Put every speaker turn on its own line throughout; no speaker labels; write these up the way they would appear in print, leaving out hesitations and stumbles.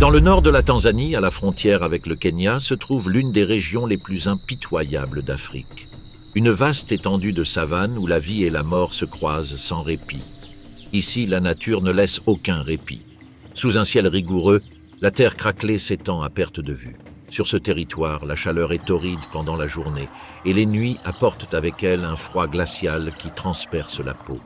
Dans le nord de la Tanzanie, à la frontière avec le Kenya, se trouve l'une des régions les plus impitoyables d'Afrique. Une vaste étendue de savane où la vie et la mort se croisent sans répit. Ici, la nature ne laisse aucun répit. Sous un ciel rigoureux, la terre craquelée s'étend à perte de vue. Sur ce territoire, la chaleur est torride pendant la journée et les nuits apportent avec elles un froid glacial qui transperce la peau.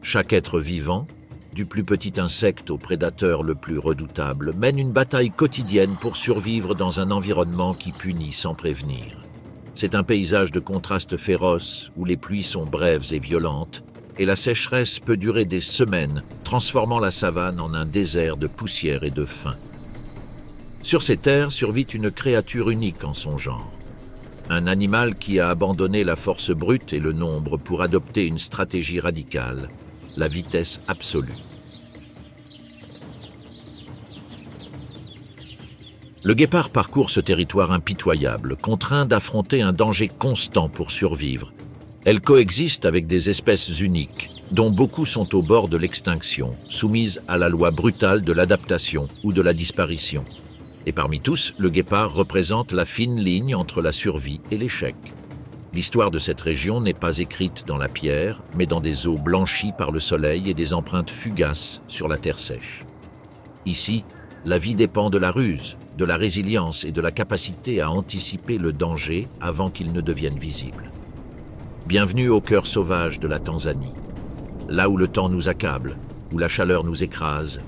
Chaque être vivant, du plus petit insecte au prédateur le plus redoutable, mène une bataille quotidienne pour survivre dans un environnement qui punit sans prévenir. C'est un paysage de contrastes féroces où les pluies sont brèves et violentes et la sécheresse peut durer des semaines, transformant la savane en un désert de poussière et de faim. Sur ces terres survit une créature unique en son genre. Un animal qui a abandonné la force brute et le nombre pour adopter une stratégie radicale, la vitesse absolue. Le guépard parcourt ce territoire impitoyable, contraint d'affronter un danger constant pour survivre. Elle coexiste avec des espèces uniques, dont beaucoup sont au bord de l'extinction, soumises à la loi brutale de l'adaptation ou de la disparition. Et parmi tous, le guépard représente la fine ligne entre la survie et l'échec. L'histoire de cette région n'est pas écrite dans la pierre, mais dans des eaux blanchies par le soleil et des empreintes fugaces sur la terre sèche. Ici, la vie dépend de la ruse, de la résilience et de la capacité à anticiper le danger avant qu'il ne devienne visible. Bienvenue au cœur sauvage de la Tanzanie, là où le temps nous accable, où la chaleur nous écrase,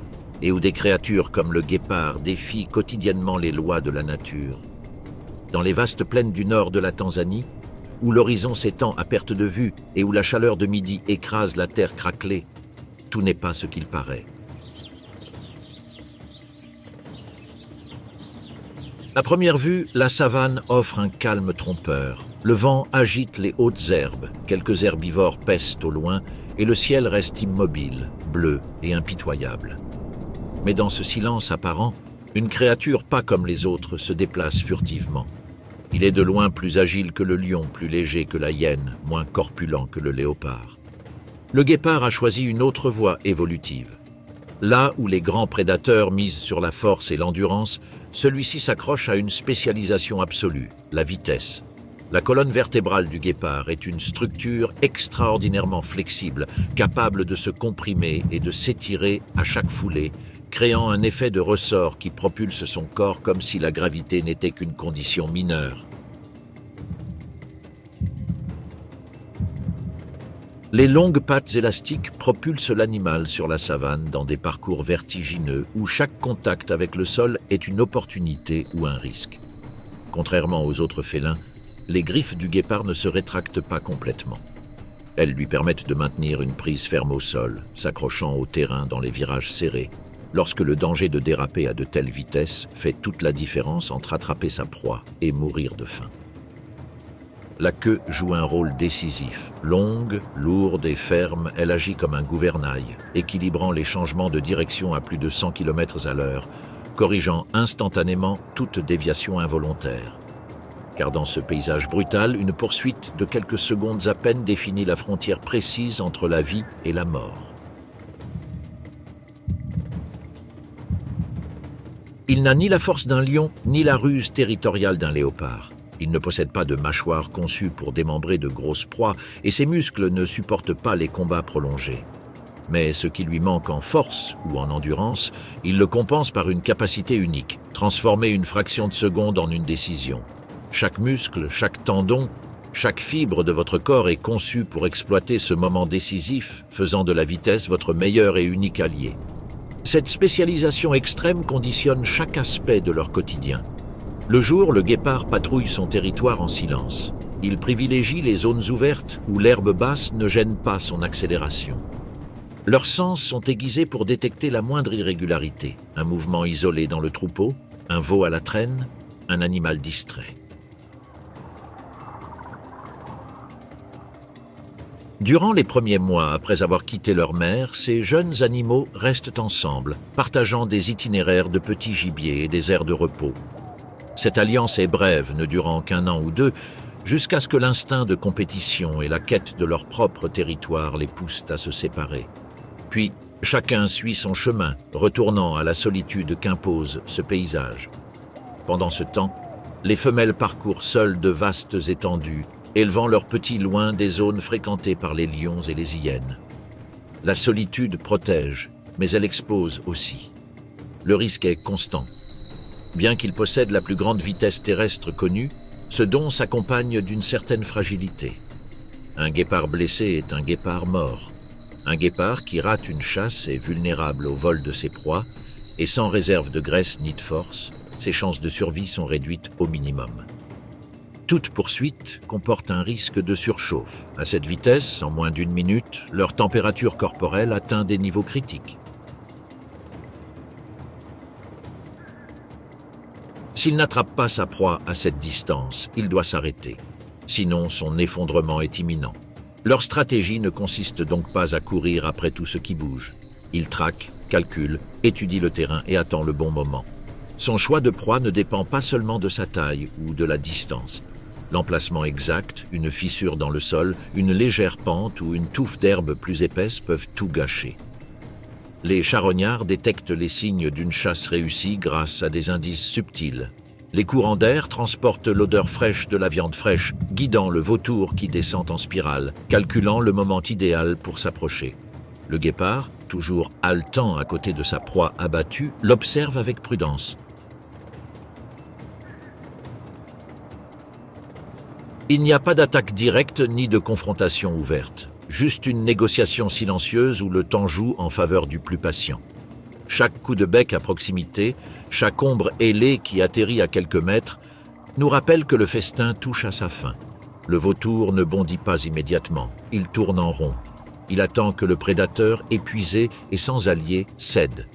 et où des créatures comme le guépard défient quotidiennement les lois de la nature. Dans les vastes plaines du nord de la Tanzanie, où l'horizon s'étend à perte de vue et où la chaleur de midi écrase la terre craquelée, tout n'est pas ce qu'il paraît. À première vue, la savane offre un calme trompeur. Le vent agite les hautes herbes, quelques herbivores paissent au loin et le ciel reste immobile, bleu et impitoyable. Mais dans ce silence apparent, une créature pas comme les autres se déplace furtivement. Il est de loin plus agile que le lion, plus léger que la hyène, moins corpulent que le léopard. Le guépard a choisi une autre voie évolutive. Là où les grands prédateurs misent sur la force et l'endurance, celui-ci s'accroche à une spécialisation absolue, la vitesse. La colonne vertébrale du guépard est une structure extraordinairement flexible, capable de se comprimer et de s'étirer à chaque foulée, créant un effet de ressort qui propulse son corps comme si la gravité n'était qu'une condition mineure. Les longues pattes élastiques propulsent l'animal sur la savane dans des parcours vertigineux où chaque contact avec le sol est une opportunité ou un risque. Contrairement aux autres félins, les griffes du guépard ne se rétractent pas complètement. Elles lui permettent de maintenir une prise ferme au sol, s'accrochant au terrain dans les virages serrés, lorsque le danger de déraper à de telles vitesses fait toute la différence entre attraper sa proie et mourir de faim. La queue joue un rôle décisif. Longue, lourde et ferme, elle agit comme un gouvernail, équilibrant les changements de direction à plus de 100 km/h, corrigeant instantanément toute déviation involontaire. Car dans ce paysage brutal, une poursuite de quelques secondes à peine définit la frontière précise entre la vie et la mort. Il n'a ni la force d'un lion, ni la ruse territoriale d'un léopard. Il ne possède pas de mâchoire conçue pour démembrer de grosses proies et ses muscles ne supportent pas les combats prolongés. Mais ce qui lui manque en force ou en endurance, il le compense par une capacité unique, transformer une fraction de seconde en une décision. Chaque muscle, chaque tendon, chaque fibre de votre corps est conçue pour exploiter ce moment décisif, faisant de la vitesse votre meilleur et unique allié. Cette spécialisation extrême conditionne chaque aspect de leur quotidien. Le jour, le guépard patrouille son territoire en silence. Il privilégie les zones ouvertes où l'herbe basse ne gêne pas son accélération. Leurs sens sont aiguisés pour détecter la moindre irrégularité, un mouvement isolé dans le troupeau, un veau à la traîne, un animal distrait. Durant les premiers mois après avoir quitté leur mère, ces jeunes animaux restent ensemble, partageant des itinéraires de petits gibiers et des aires de repos. Cette alliance est brève, ne durant qu'un an ou deux, jusqu'à ce que l'instinct de compétition et la quête de leur propre territoire les poussent à se séparer. Puis, Chacun suit son chemin, retournant à la solitude qu'impose ce paysage. Pendant ce temps, les femelles parcourent seules de vastes étendues, élevant leurs petits loin des zones fréquentées par les lions et les hyènes. La solitude protège, mais elle expose aussi. Le risque est constant. Bien qu'il possède la plus grande vitesse terrestre connue, ce don s'accompagne d'une certaine fragilité. Un guépard blessé est un guépard mort. Un guépard qui rate une chasse est vulnérable au vol de ses proies, et sans réserve de graisse ni de force, ses chances de survie sont réduites au minimum. Toute poursuite comporte un risque de surchauffe. À cette vitesse, en moins d'une minute, leur température corporelle atteint des niveaux critiques. S'il n'attrape pas sa proie à cette distance, il doit s'arrêter. Sinon, son effondrement est imminent. Leur stratégie ne consiste donc pas à courir après tout ce qui bouge. Il traque, calcule, étudie le terrain et attend le bon moment. Son choix de proie ne dépend pas seulement de sa taille ou de la distance. L'emplacement exact, une fissure dans le sol, une légère pente ou une touffe d'herbe plus épaisse peuvent tout gâcher. Les charognards détectent les signes d'une chasse réussie grâce à des indices subtils. Les courants d'air transportent l'odeur fraîche de la viande fraîche, guidant le vautour qui descend en spirale, calculant le moment idéal pour s'approcher. Le guépard, toujours haletant à côté de sa proie abattue, l'observe avec prudence. Il n'y a pas d'attaque directe ni de confrontation ouverte, juste une négociation silencieuse où le temps joue en faveur du plus patient. Chaque coup de bec à proximité, chaque ombre ailée qui atterrit à quelques mètres, nous rappelle que le festin touche à sa fin. Le vautour ne bondit pas immédiatement, il tourne en rond. Il attend que le prédateur, épuisé et sans allié, cède.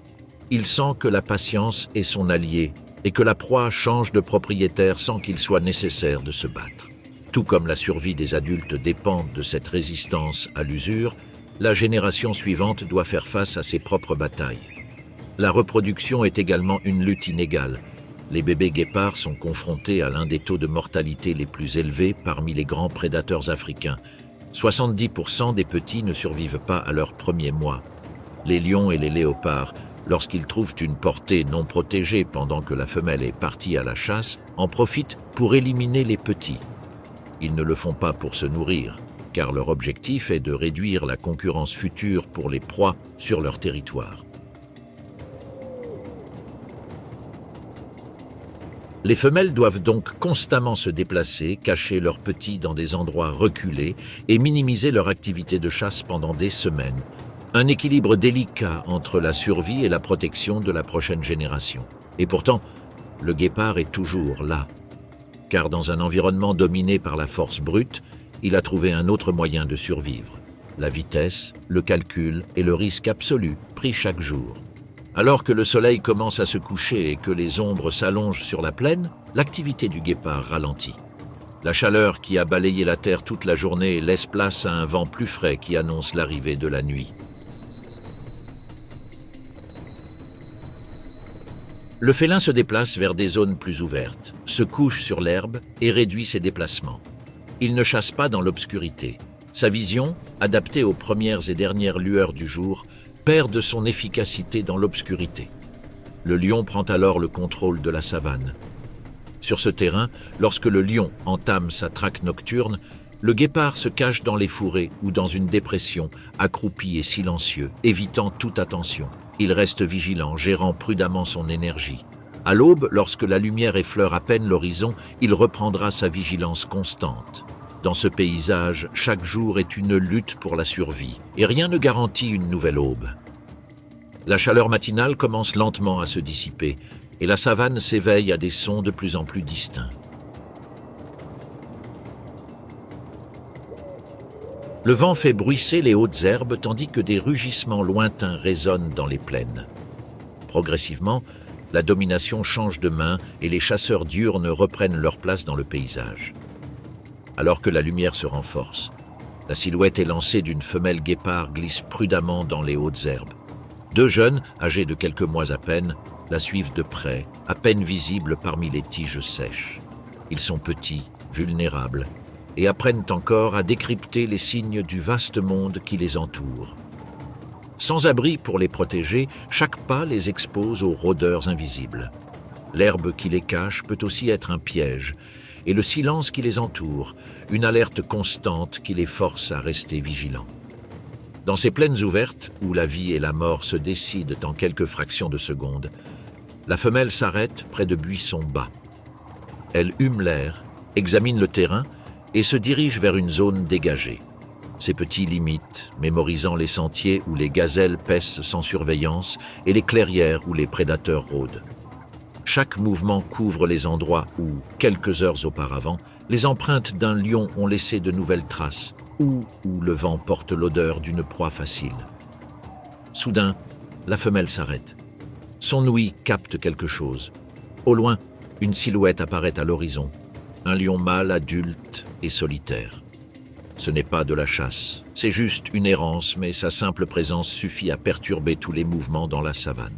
Il sent que la patience est son allié et que la proie change de propriétaire sans qu'il soit nécessaire de se battre. Tout comme la survie des adultes dépend de cette résistance à l'usure, la génération suivante doit faire face à ses propres batailles. La reproduction est également une lutte inégale. Les bébés guépards sont confrontés à l'un des taux de mortalité les plus élevés parmi les grands prédateurs africains. 70% des petits ne survivent pas à leurs premiers mois. Les lions et les léopards, lorsqu'ils trouvent une portée non protégée pendant que la femelle est partie à la chasse, en profitent pour éliminer les petits. Ils ne le font pas pour se nourrir, car leur objectif est de réduire la concurrence future pour les proies sur leur territoire. Les femelles doivent donc constamment se déplacer, cacher leurs petits dans des endroits reculés et minimiser leur activité de chasse pendant des semaines. Un équilibre délicat entre la survie et la protection de la prochaine génération. Et pourtant, le guépard est toujours là. Car dans un environnement dominé par la force brute, il a trouvé un autre moyen de survivre. La vitesse, le calcul et le risque absolu pris chaque jour. Alors que le soleil commence à se coucher et que les ombres s'allongent sur la plaine, l'activité du guépard ralentit. La chaleur qui a balayé la terre toute la journée laisse place à un vent plus frais qui annonce l'arrivée de la nuit. Le félin se déplace vers des zones plus ouvertes, se couche sur l'herbe et réduit ses déplacements. Il ne chasse pas dans l'obscurité. Sa vision, adaptée aux premières et dernières lueurs du jour, perd de son efficacité dans l'obscurité. Le lion prend alors le contrôle de la savane. Sur ce terrain, lorsque le lion entame sa traque nocturne, le guépard se cache dans les fourrés ou dans une dépression, accroupi et silencieux, évitant toute attention. Il reste vigilant, gérant prudemment son énergie. À l'aube, lorsque la lumière effleure à peine l'horizon, il reprendra sa vigilance constante. Dans ce paysage, chaque jour est une lutte pour la survie, et rien ne garantit une nouvelle aube. La chaleur matinale commence lentement à se dissiper, et la savane s'éveille à des sons de plus en plus distincts. Le vent fait bruisser les hautes herbes tandis que des rugissements lointains résonnent dans les plaines. Progressivement, la domination change de main et les chasseurs diurnes reprennent leur place dans le paysage. Alors que la lumière se renforce, la silhouette élancée d'une femelle guépard glisse prudemment dans les hautes herbes. Deux jeunes, âgés de quelques mois à peine, la suivent de près, à peine visibles parmi les tiges sèches. Ils sont petits, vulnérables, et apprennent encore à décrypter les signes du vaste monde qui les entoure. Sans abri pour les protéger, chaque pas les expose aux rôdeurs invisibles. L'herbe qui les cache peut aussi être un piège, et le silence qui les entoure, une alerte constante qui les force à rester vigilants. Dans ces plaines ouvertes, où la vie et la mort se décident en quelques fractions de secondes, la femelle s'arrête près de buissons bas. Elle hume l'air, examine le terrain et se dirige vers une zone dégagée. Ses petits l'imitent, mémorisant les sentiers où les gazelles paissent sans surveillance et les clairières où les prédateurs rôdent. Chaque mouvement couvre les endroits où, quelques heures auparavant, les empreintes d'un lion ont laissé de nouvelles traces, ou où le vent porte l'odeur d'une proie facile. Soudain, la femelle s'arrête. Son ouïe capte quelque chose. Au loin, une silhouette apparaît à l'horizon. Un lion mâle adulte et solitaire. Ce n'est pas de la chasse, c'est juste une errance, mais sa simple présence suffit à perturber tous les mouvements dans la savane.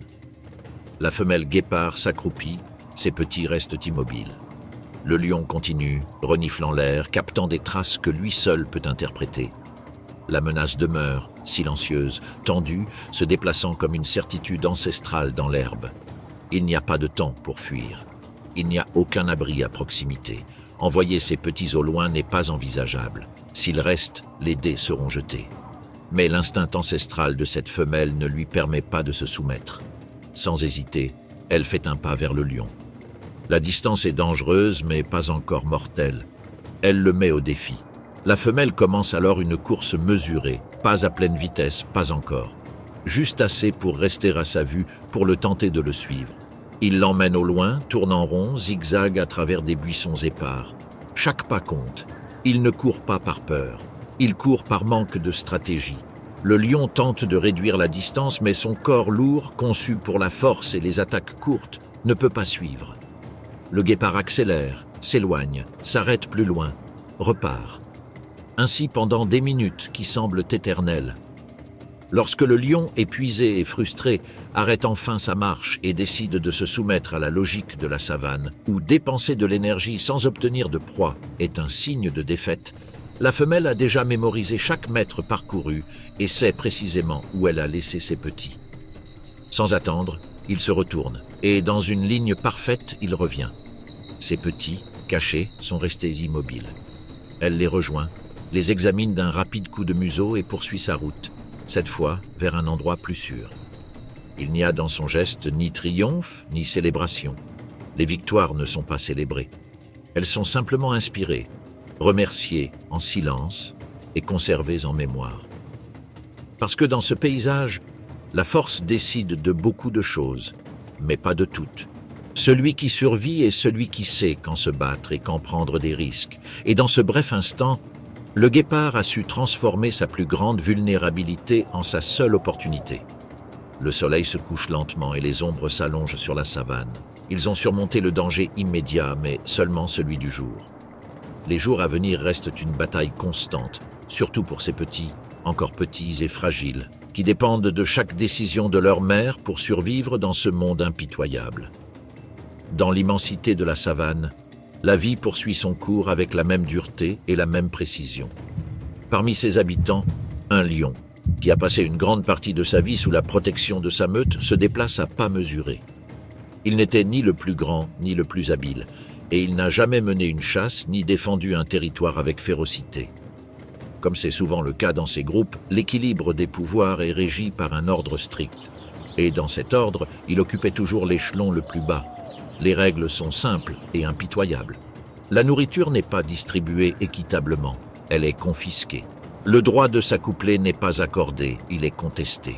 La femelle guépard s'accroupit, ses petits restent immobiles. Le lion continue, reniflant l'air, captant des traces que lui seul peut interpréter. La menace demeure, silencieuse, tendue, se déplaçant comme une certitude ancestrale dans l'herbe. Il n'y a pas de temps pour fuir. Il n'y a aucun abri à proximité. Envoyer ses petits au loin n'est pas envisageable. S'il reste, les dés seront jetés. Mais l'instinct ancestral de cette femelle ne lui permet pas de se soumettre. Sans hésiter, elle fait un pas vers le lion. La distance est dangereuse, mais pas encore mortelle. Elle le met au défi. La femelle commence alors une course mesurée, pas à pleine vitesse, pas encore. Juste assez pour rester à sa vue, pour le tenter de le suivre. Il l'emmène au loin, tourne en rond, zigzague à travers des buissons épars. Chaque pas compte. Il ne court pas par peur. Il court par manque de stratégie. Le lion tente de réduire la distance, mais son corps lourd, conçu pour la force et les attaques courtes, ne peut pas suivre. Le guépard accélère, s'éloigne, s'arrête plus loin, repart. Ainsi pendant des minutes qui semblent éternelles. Lorsque le lion, épuisé et frustré, arrête enfin sa marche et décide de se soumettre à la logique de la savane, où dépenser de l'énergie sans obtenir de proie est un signe de défaite, la femelle a déjà mémorisé chaque mètre parcouru et sait précisément où elle a laissé ses petits. Sans attendre, il se retourne, et dans une ligne parfaite, il revient. Ses petits, cachés, sont restés immobiles. Elle les rejoint, les examine d'un rapide coup de museau et poursuit sa route, cette fois vers un endroit plus sûr. Il n'y a dans son geste ni triomphe, ni célébration. Les victoires ne sont pas célébrées. Elles sont simplement inspirées, remerciées en silence et conservées en mémoire. Parce que dans ce paysage, la force décide de beaucoup de choses, mais pas de toutes. Celui qui survit est celui qui sait quand se battre et quand prendre des risques. Et dans ce bref instant, le guépard a su transformer sa plus grande vulnérabilité en sa seule opportunité. Le soleil se couche lentement et les ombres s'allongent sur la savane. Ils ont surmonté le danger immédiat, mais seulement celui du jour. Les jours à venir restent une bataille constante, surtout pour ces petits, encore petits et fragiles, qui dépendent de chaque décision de leur mère pour survivre dans ce monde impitoyable. Dans l'immensité de la savane, la vie poursuit son cours avec la même dureté et la même précision. Parmi ses habitants, un lion, qui a passé une grande partie de sa vie sous la protection de sa meute, se déplace à pas mesurés. Il n'était ni le plus grand ni le plus habile, et il n'a jamais mené une chasse ni défendu un territoire avec férocité. Comme c'est souvent le cas dans ces groupes, l'équilibre des pouvoirs est régi par un ordre strict. Et dans cet ordre, il occupait toujours l'échelon le plus bas. Les règles sont simples et impitoyables. La nourriture n'est pas distribuée équitablement, elle est confisquée. Le droit de s'accoupler n'est pas accordé, il est contesté.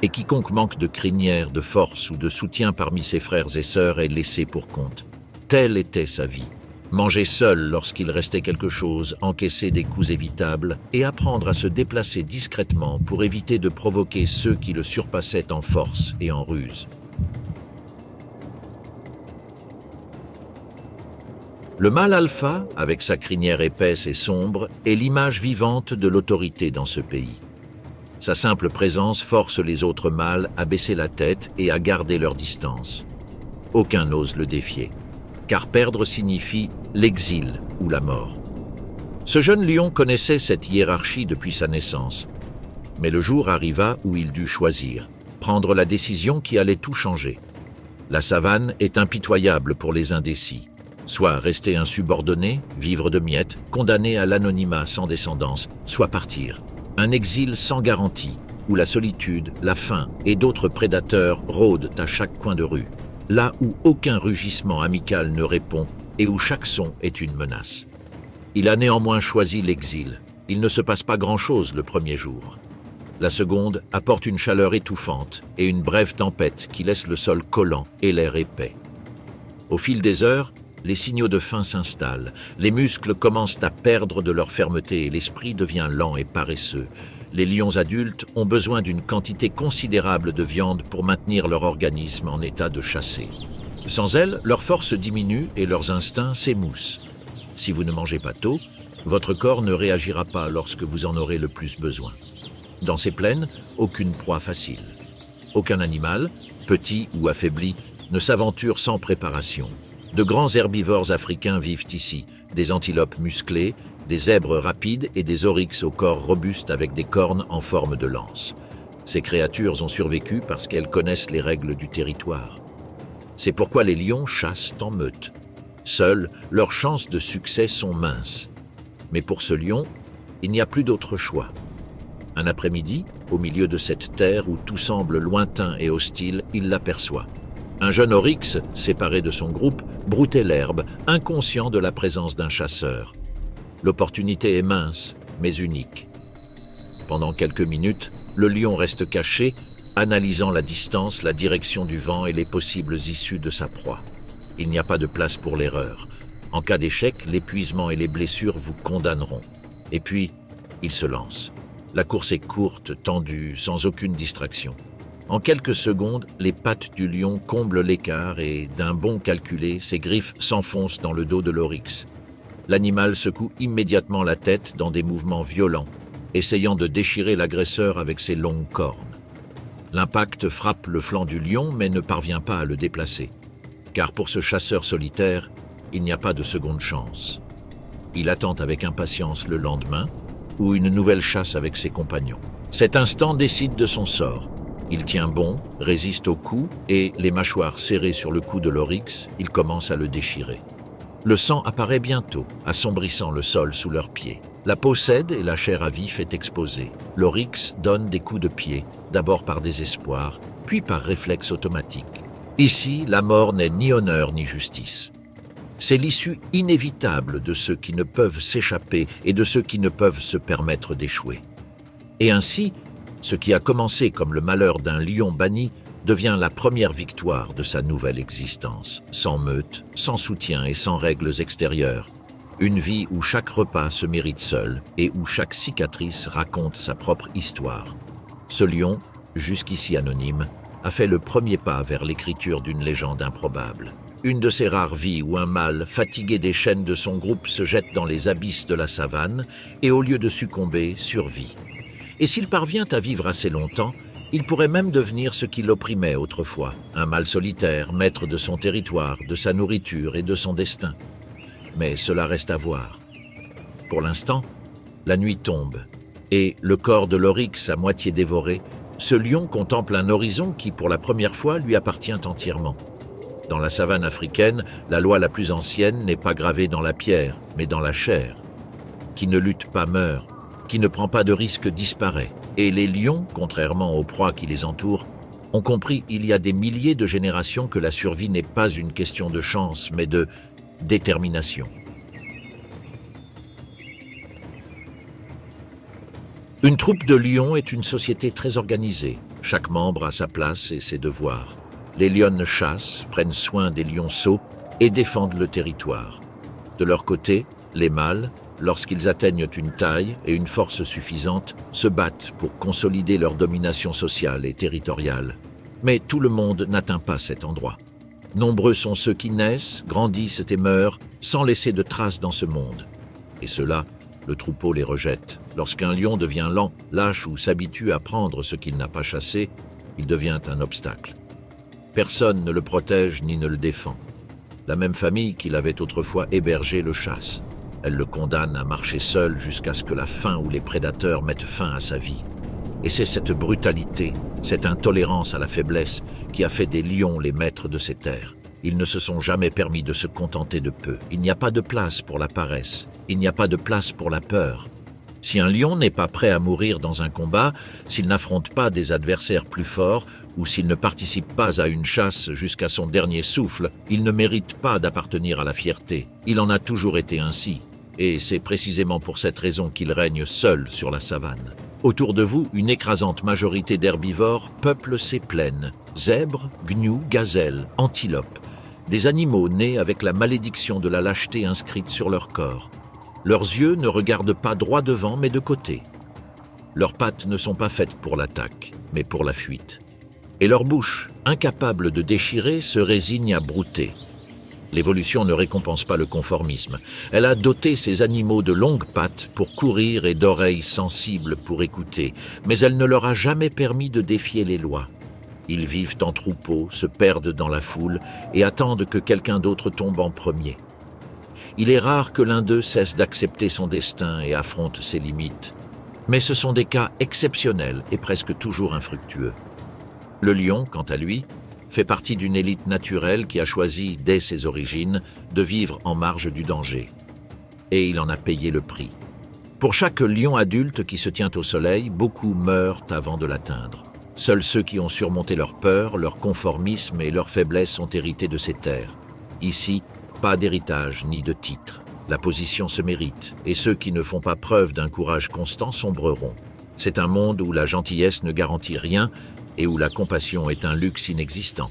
Et quiconque manque de crinière, de force ou de soutien parmi ses frères et sœurs est laissé pour compte. Telle était sa vie. Manger seul lorsqu'il restait quelque chose, encaisser des coups évitables et apprendre à se déplacer discrètement pour éviter de provoquer ceux qui le surpassaient en force et en ruse. Le mâle alpha, avec sa crinière épaisse et sombre, est l'image vivante de l'autorité dans ce pays. Sa simple présence force les autres mâles à baisser la tête et à garder leur distance. Aucun n'ose le défier, car perdre signifie l'exil ou la mort. Ce jeune lion connaissait cette hiérarchie depuis sa naissance. Mais le jour arriva où il dut choisir, prendre la décision qui allait tout changer. La savane est impitoyable pour les indécis. Soit rester insubordonné, vivre de miettes, condamné à l'anonymat sans descendance, soit partir. Un exil sans garantie, où la solitude, la faim et d'autres prédateurs rôdent à chaque coin de rue. Là où aucun rugissement amical ne répond et où chaque son est une menace. Il a néanmoins choisi l'exil. Il ne se passe pas grand-chose le premier jour. La seconde apporte une chaleur étouffante et une brève tempête qui laisse le sol collant et l'air épais. Au fil des heures, les signaux de faim s'installent, les muscles commencent à perdre de leur fermeté et l'esprit devient lent et paresseux. Les lions adultes ont besoin d'une quantité considérable de viande pour maintenir leur organisme en état de chasser. Sans elle, leur force diminue et leurs instincts s'émoussent. Si vous ne mangez pas tôt, votre corps ne réagira pas lorsque vous en aurez le plus besoin. Dans ces plaines, aucune proie facile. Aucun animal, petit ou affaibli, ne s'aventure sans préparation. De grands herbivores africains vivent ici, des antilopes musclées, des zèbres rapides et des oryx au corps robuste avec des cornes en forme de lance. Ces créatures ont survécu parce qu'elles connaissent les règles du territoire. C'est pourquoi les lions chassent en meute. Seules, leurs chances de succès sont minces. Mais pour ce lion, il n'y a plus d'autre choix. Un après-midi, au milieu de cette terre où tout semble lointain et hostile, il l'aperçoit. Un jeune oryx, séparé de son groupe, broutait l'herbe, inconscient de la présence d'un chasseur. L'opportunité est mince, mais unique. Pendant quelques minutes, le lion reste caché, analysant la distance, la direction du vent et les possibles issues de sa proie. Il n'y a pas de place pour l'erreur. En cas d'échec, l'épuisement et les blessures vous condamneront. Et puis, il se lance. La course est courte, tendue, sans aucune distraction. En quelques secondes, les pattes du lion comblent l'écart et, d'un bond calculé, ses griffes s'enfoncent dans le dos de l'oryx. L'animal secoue immédiatement la tête dans des mouvements violents, essayant de déchirer l'agresseur avec ses longues cornes. L'impact frappe le flanc du lion mais ne parvient pas à le déplacer. Car pour ce chasseur solitaire, il n'y a pas de seconde chance. Il attend avec impatience le lendemain, ou une nouvelle chasse avec ses compagnons. Cet instant décide de son sort. Il tient bon, résiste au coup, et, les mâchoires serrées sur le cou de l'oryx, il commence à le déchirer. Le sang apparaît bientôt, assombrissant le sol sous leurs pieds. La peau cède et la chair à vif est exposée. L'oryx donne des coups de pied, d'abord par désespoir, puis par réflexe automatique. Ici, la mort n'est ni honneur ni justice. C'est l'issue inévitable de ceux qui ne peuvent s'échapper et de ceux qui ne peuvent se permettre d'échouer. Et ainsi, ce qui a commencé comme le malheur d'un lion banni devient la première victoire de sa nouvelle existence, sans meute, sans soutien et sans règles extérieures. Une vie où chaque repas se mérite seul et où chaque cicatrice raconte sa propre histoire. Ce lion, jusqu'ici anonyme, a fait le premier pas vers l'écriture d'une légende improbable. Une de ces rares vies où un mâle, fatigué des chaînes de son groupe, se jette dans les abysses de la savane et, au lieu de succomber, survit. Et s'il parvient à vivre assez longtemps, il pourrait même devenir ce qui l'opprimait autrefois, un mâle solitaire, maître de son territoire, de sa nourriture et de son destin. Mais cela reste à voir. Pour l'instant, la nuit tombe, et, le corps de l'oryx à moitié dévoré, ce lion contemple un horizon qui, pour la première fois, lui appartient entièrement. Dans la savane africaine, la loi la plus ancienne n'est pas gravée dans la pierre, mais dans la chair. Qui ne lutte pas meurt, qui ne prend pas de risque disparaît. Et les lions, contrairement aux proies qui les entourent, ont compris il y a des milliers de générations que la survie n'est pas une question de chance, mais de détermination. Une troupe de lions est une société très organisée. Chaque membre a sa place et ses devoirs. Les lionnes chassent, prennent soin des lionceaux et défendent le territoire. De leur côté, les mâles, lorsqu'ils atteignent une taille et une force suffisante, se battent pour consolider leur domination sociale et territoriale. Mais tout le monde n'atteint pas cet endroit. Nombreux sont ceux qui naissent, grandissent et meurent sans laisser de traces dans ce monde. Et ceux-là, le troupeau les rejette. Lorsqu'un lion devient lent, lâche ou s'habitue à prendre ce qu'il n'a pas chassé, il devient un obstacle. Personne ne le protège ni ne le défend. La même famille qui l'avait autrefois hébergé le chasse. Elle le condamne à marcher seul jusqu'à ce que la faim ou les prédateurs mettent fin à sa vie. Et c'est cette brutalité, cette intolérance à la faiblesse qui a fait des lions les maîtres de ces terres. Ils ne se sont jamais permis de se contenter de peu. Il n'y a pas de place pour la paresse. Il n'y a pas de place pour la peur. Si un lion n'est pas prêt à mourir dans un combat, s'il n'affronte pas des adversaires plus forts ou s'il ne participe pas à une chasse jusqu'à son dernier souffle, il ne mérite pas d'appartenir à la fierté. Il en a toujours été ainsi. Et c'est précisément pour cette raison qu'il règne seul sur la savane. Autour de vous, une écrasante majorité d'herbivores peuple ces plaines. Zèbres, gnous, gazelles, antilopes. Des animaux nés avec la malédiction de la lâcheté inscrite sur leur corps. Leurs yeux ne regardent pas droit devant, mais de côté. Leurs pattes ne sont pas faites pour l'attaque, mais pour la fuite. Et leur bouche, incapable de déchirer, se résigne à brouter. L'évolution ne récompense pas le conformisme. Elle a doté ces animaux de longues pattes pour courir et d'oreilles sensibles pour écouter, mais elle ne leur a jamais permis de défier les lois. Ils vivent en troupeau, se perdent dans la foule et attendent que quelqu'un d'autre tombe en premier. Il est rare que l'un d'eux cesse d'accepter son destin et affronte ses limites. Mais ce sont des cas exceptionnels et presque toujours infructueux. Le lion, quant à lui, fait partie d'une élite naturelle qui a choisi, dès ses origines, de vivre en marge du danger. Et il en a payé le prix. Pour chaque lion adulte qui se tient au soleil, beaucoup meurent avant de l'atteindre. Seuls ceux qui ont surmonté leur peur, leur conformisme et leur faiblesse ont hérité de ces terres. Ici, pas d'héritage ni de titre. La position se mérite, et ceux qui ne font pas preuve d'un courage constant sombreront. C'est un monde où la gentillesse ne garantit rien et où la compassion est un luxe inexistant.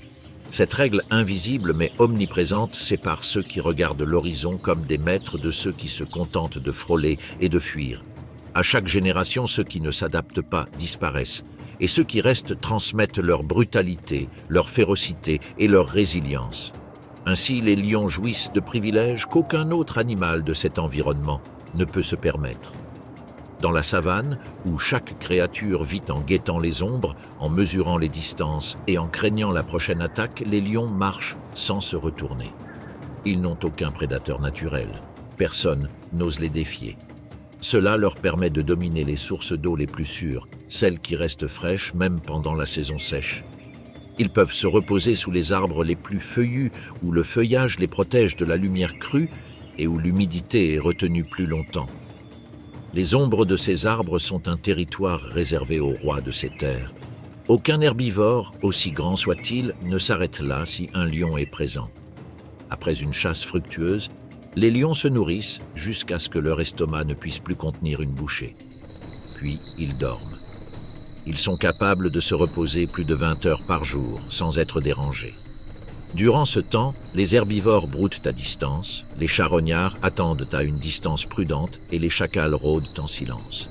Cette règle invisible mais omniprésente sépare ceux qui regardent l'horizon comme des maîtres de ceux qui se contentent de frôler et de fuir. À chaque génération, ceux qui ne s'adaptent pas disparaissent, et ceux qui restent transmettent leur brutalité, leur férocité et leur résilience. Ainsi, les lions jouissent de privilèges qu'aucun autre animal de cet environnement ne peut se permettre. Dans la savane, où chaque créature vit en guettant les ombres, en mesurant les distances et en craignant la prochaine attaque, les lions marchent sans se retourner. Ils n'ont aucun prédateur naturel. Personne n'ose les défier. Cela leur permet de dominer les sources d'eau les plus sûres, celles qui restent fraîches même pendant la saison sèche. Ils peuvent se reposer sous les arbres les plus feuillus, où le feuillage les protège de la lumière crue et où l'humidité est retenue plus longtemps. Les ombres de ces arbres sont un territoire réservé aux rois de ces terres. Aucun herbivore, aussi grand soit-il, ne s'arrête là si un lion est présent. Après une chasse fructueuse, les lions se nourrissent jusqu'à ce que leur estomac ne puisse plus contenir une bouchée. Puis ils dorment. Ils sont capables de se reposer plus de 20 heures par jour sans être dérangés. Durant ce temps, les herbivores broutent à distance, les charognards attendent à une distance prudente et les chacals rôdent en silence.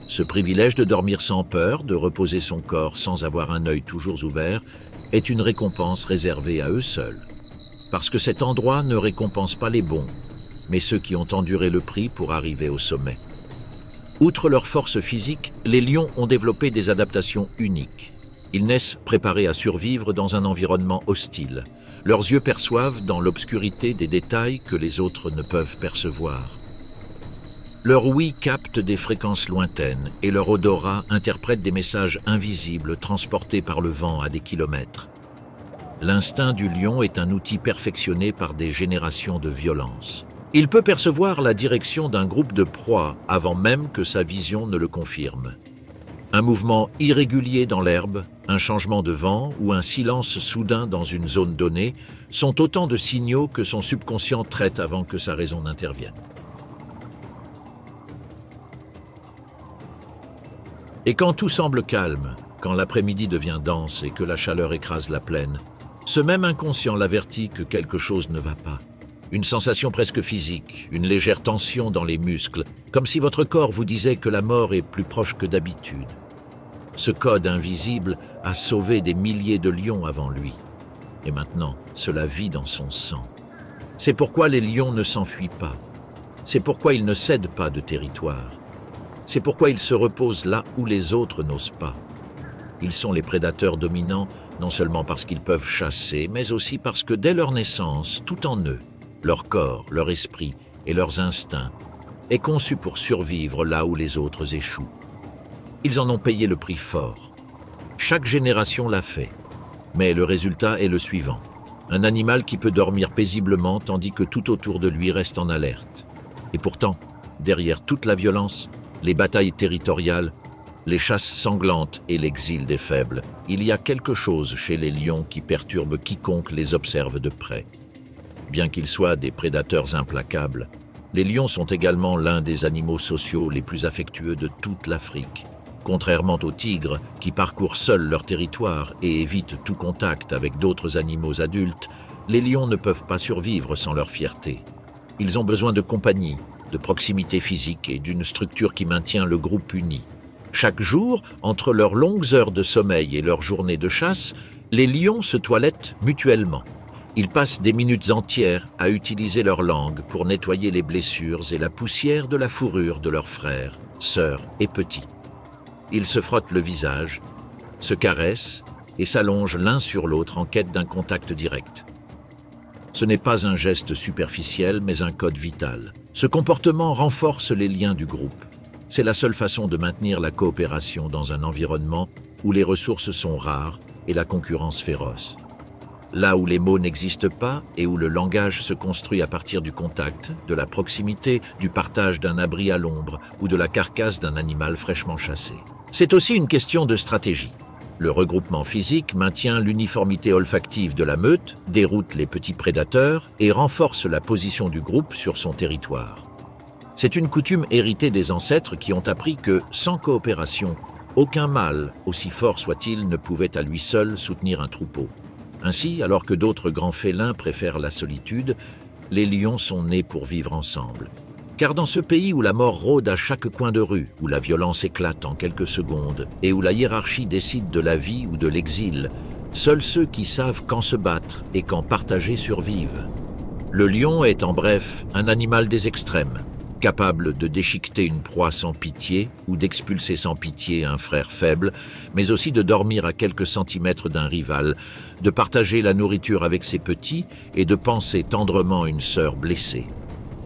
Ce privilège de dormir sans peur, de reposer son corps sans avoir un œil toujours ouvert, est une récompense réservée à eux seuls. Parce que cet endroit ne récompense pas les bons, mais ceux qui ont enduré le prix pour arriver au sommet. Outre leur force physique, les lions ont développé des adaptations uniques. Ils naissent préparés à survivre dans un environnement hostile. Leurs yeux perçoivent dans l'obscurité des détails que les autres ne peuvent percevoir. Leur ouïe capte des fréquences lointaines et leur odorat interprète des messages invisibles transportés par le vent à des kilomètres. L'instinct du lion est un outil perfectionné par des générations de violence. Il peut percevoir la direction d'un groupe de proies avant même que sa vision ne le confirme. Un mouvement irrégulier dans l'herbe, un changement de vent ou un silence soudain dans une zone donnée sont autant de signaux que son subconscient traite avant que sa raison n'intervienne. Et quand tout semble calme, quand l'après-midi devient dense et que la chaleur écrase la plaine, ce même inconscient l'avertit que quelque chose ne va pas. Une sensation presque physique, une légère tension dans les muscles, comme si votre corps vous disait que la mort est plus proche que d'habitude. Ce code invisible a sauvé des milliers de lions avant lui. Et maintenant, cela vit dans son sang. C'est pourquoi les lions ne s'enfuient pas. C'est pourquoi ils ne cèdent pas de territoire. C'est pourquoi ils se reposent là où les autres n'osent pas. Ils sont les prédateurs dominants, non seulement parce qu'ils peuvent chasser, mais aussi parce que dès leur naissance, tout en eux, leur corps, leur esprit et leurs instincts, est conçu pour survivre là où les autres échouent. Ils en ont payé le prix fort. Chaque génération l'a fait. Mais le résultat est le suivant. Un animal qui peut dormir paisiblement tandis que tout autour de lui reste en alerte. Et pourtant, derrière toute la violence, les batailles territoriales, les chasses sanglantes et l'exil des faibles, il y a quelque chose chez les lions qui perturbe quiconque les observe de près. Bien qu'ils soient des prédateurs implacables, les lions sont également l'un des animaux sociaux les plus affectueux de toute l'Afrique. Contrairement aux tigres, qui parcourent seuls leur territoire et évitent tout contact avec d'autres animaux adultes, les lions ne peuvent pas survivre sans leur fierté. Ils ont besoin de compagnie, de proximité physique et d'une structure qui maintient le groupe uni. Chaque jour, entre leurs longues heures de sommeil et leurs journées de chasse, les lions se toilettent mutuellement. Ils passent des minutes entières à utiliser leur langue pour nettoyer les blessures et la poussière de la fourrure de leurs frères, sœurs et petits. Ils se frottent le visage, se caressent et s'allongent l'un sur l'autre en quête d'un contact direct. Ce n'est pas un geste superficiel, mais un code vital. Ce comportement renforce les liens du groupe. C'est la seule façon de maintenir la coopération dans un environnement où les ressources sont rares et la concurrence féroce. Là où les mots n'existent pas et où le langage se construit à partir du contact, de la proximité, du partage d'un abri à l'ombre ou de la carcasse d'un animal fraîchement chassé. C'est aussi une question de stratégie. Le regroupement physique maintient l'uniformité olfactive de la meute, déroute les petits prédateurs et renforce la position du groupe sur son territoire. C'est une coutume héritée des ancêtres qui ont appris que, sans coopération, aucun mâle, aussi fort soit-il, ne pouvait à lui seul soutenir un troupeau. Ainsi, alors que d'autres grands félins préfèrent la solitude, les lions sont nés pour vivre ensemble. Car dans ce pays où la mort rôde à chaque coin de rue, où la violence éclate en quelques secondes, et où la hiérarchie décide de la vie ou de l'exil, seuls ceux qui savent quand se battre et quand partager survivent. Le lion est en bref un animal des extrêmes, capable de déchiqueter une proie sans pitié ou d'expulser sans pitié un frère faible, mais aussi de dormir à quelques centimètres d'un rival, de partager la nourriture avec ses petits et de panser tendrement une sœur blessée.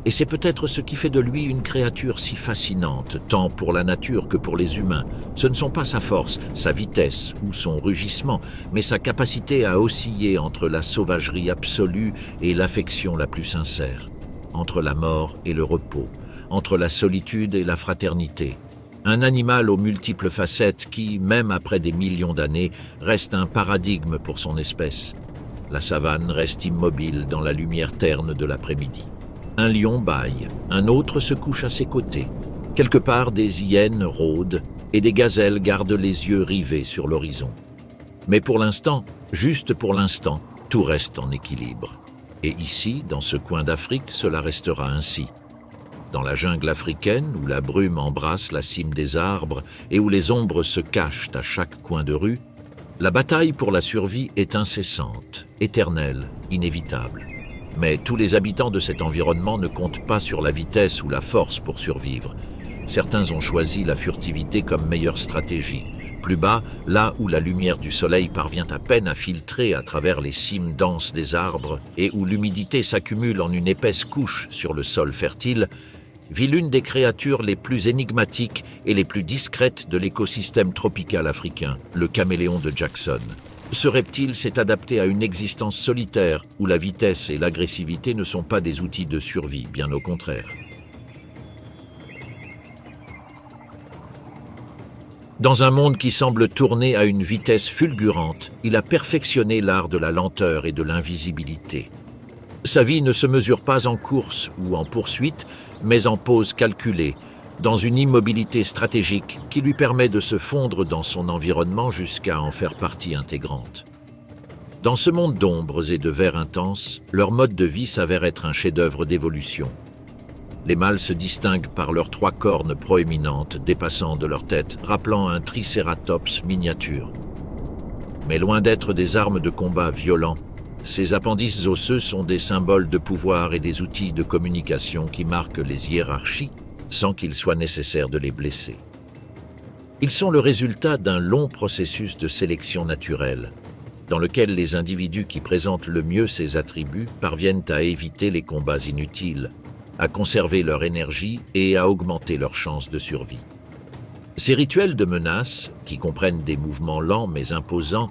Et c'est peut-être ce qui fait de lui une créature si fascinante, tant pour la nature que pour les humains. Ce ne sont pas sa force, sa vitesse ou son rugissement, mais sa capacité à osciller entre la sauvagerie absolue et l'affection la plus sincère, entre la mort et le repos, entre la solitude et la fraternité. Un animal aux multiples facettes qui, même après des millions d'années, reste un paradigme pour son espèce. La savane reste immobile dans la lumière terne de l'après-midi. Un lion bâille, un autre se couche à ses côtés. Quelque part, des hyènes rôdent et des gazelles gardent les yeux rivés sur l'horizon. Mais pour l'instant, juste pour l'instant, tout reste en équilibre. Et ici, dans ce coin d'Afrique, cela restera ainsi. Dans la jungle africaine, où la brume embrasse la cime des arbres et où les ombres se cachent à chaque coin de rue, la bataille pour la survie est incessante, éternelle, inévitable. Mais tous les habitants de cet environnement ne comptent pas sur la vitesse ou la force pour survivre. Certains ont choisi la furtivité comme meilleure stratégie. Plus bas, là où la lumière du soleil parvient à peine à filtrer à travers les cimes denses des arbres et où l'humidité s'accumule en une épaisse couche sur le sol fertile, vit l'une des créatures les plus énigmatiques et les plus discrètes de l'écosystème tropical africain, le caméléon de Jackson. Ce reptile s'est adapté à une existence solitaire où la vitesse et l'agressivité ne sont pas des outils de survie, bien au contraire. Dans un monde qui semble tourner à une vitesse fulgurante, il a perfectionné l'art de la lenteur et de l'invisibilité. Sa vie ne se mesure pas en course ou en poursuite, mais en pause calculée, dans une immobilité stratégique qui lui permet de se fondre dans son environnement jusqu'à en faire partie intégrante. Dans ce monde d'ombres et de vert intense, leur mode de vie s'avère être un chef-d'œuvre d'évolution. Les mâles se distinguent par leurs 3 cornes proéminentes dépassant de leur tête, rappelant un tricératops miniature. Mais loin d'être des armes de combat violents, ces appendices osseux sont des symboles de pouvoir et des outils de communication qui marquent les hiérarchies sans qu'il soit nécessaire de les blesser. Ils sont le résultat d'un long processus de sélection naturelle, dans lequel les individus qui présentent le mieux ces attributs parviennent à éviter les combats inutiles, à conserver leur énergie et à augmenter leurs chances de survie. Ces rituels de menace, qui comprennent des mouvements lents mais imposants,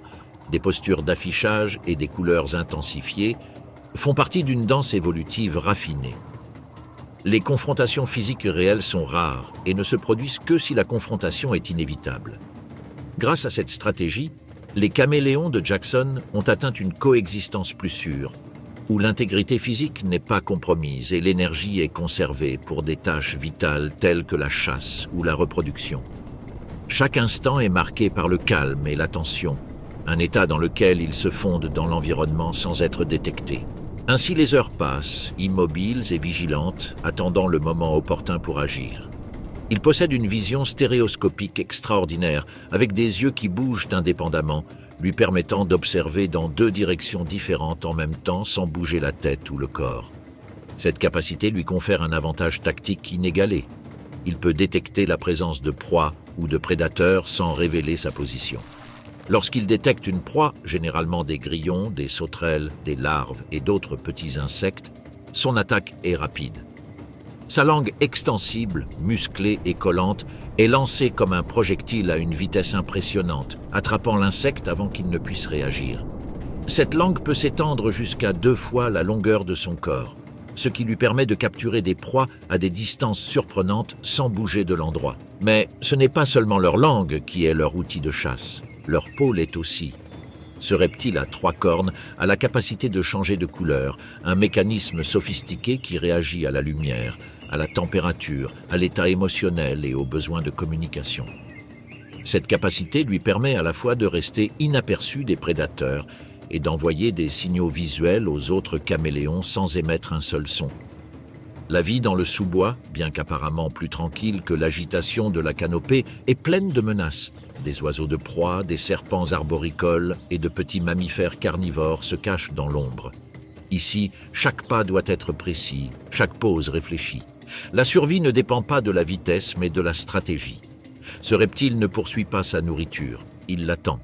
des postures d'affichage et des couleurs intensifiées, font partie d'une danse évolutive raffinée. Les confrontations physiques réelles sont rares et ne se produisent que si la confrontation est inévitable. Grâce à cette stratégie, les caméléons de Jackson ont atteint une coexistence plus sûre, où l'intégrité physique n'est pas compromise et l'énergie est conservée pour des tâches vitales telles que la chasse ou la reproduction. Chaque instant est marqué par le calme et l'attention, un état dans lequel ils se fondent dans l'environnement sans être détectés. Ainsi les heures passent, immobiles et vigilantes, attendant le moment opportun pour agir. Ils possèdent une vision stéréoscopique extraordinaire, avec des yeux qui bougent indépendamment, lui permettant d'observer dans 2 directions différentes en même temps sans bouger la tête ou le corps. Cette capacité lui confère un avantage tactique inégalé. Il peut détecter la présence de proies ou de prédateurs sans révéler sa position. Lorsqu'il détecte une proie, généralement des grillons, des sauterelles, des larves et d'autres petits insectes, son attaque est rapide. Sa langue extensible, musclée et collante est lancée comme un projectile à une vitesse impressionnante, attrapant l'insecte avant qu'il ne puisse réagir. Cette langue peut s'étendre jusqu'à 2 fois la longueur de son corps, ce qui lui permet de capturer des proies à des distances surprenantes sans bouger de l'endroit. Mais ce n'est pas seulement leur langue qui est leur outil de chasse. Leur peau l'est aussi. Ce reptile à 3 cornes a la capacité de changer de couleur, un mécanisme sophistiqué qui réagit à la lumière, à la température, à l'état émotionnel et aux besoins de communication. Cette capacité lui permet à la fois de rester inaperçu des prédateurs et d'envoyer des signaux visuels aux autres caméléons sans émettre un seul son. La vie dans le sous-bois, bien qu'apparemment plus tranquille que l'agitation de la canopée, est pleine de menaces. Des oiseaux de proie, des serpents arboricoles et de petits mammifères carnivores se cachent dans l'ombre. Ici, chaque pas doit être précis, chaque pose réfléchie. La survie ne dépend pas de la vitesse, mais de la stratégie. Ce reptile ne poursuit pas sa nourriture, il l'attend.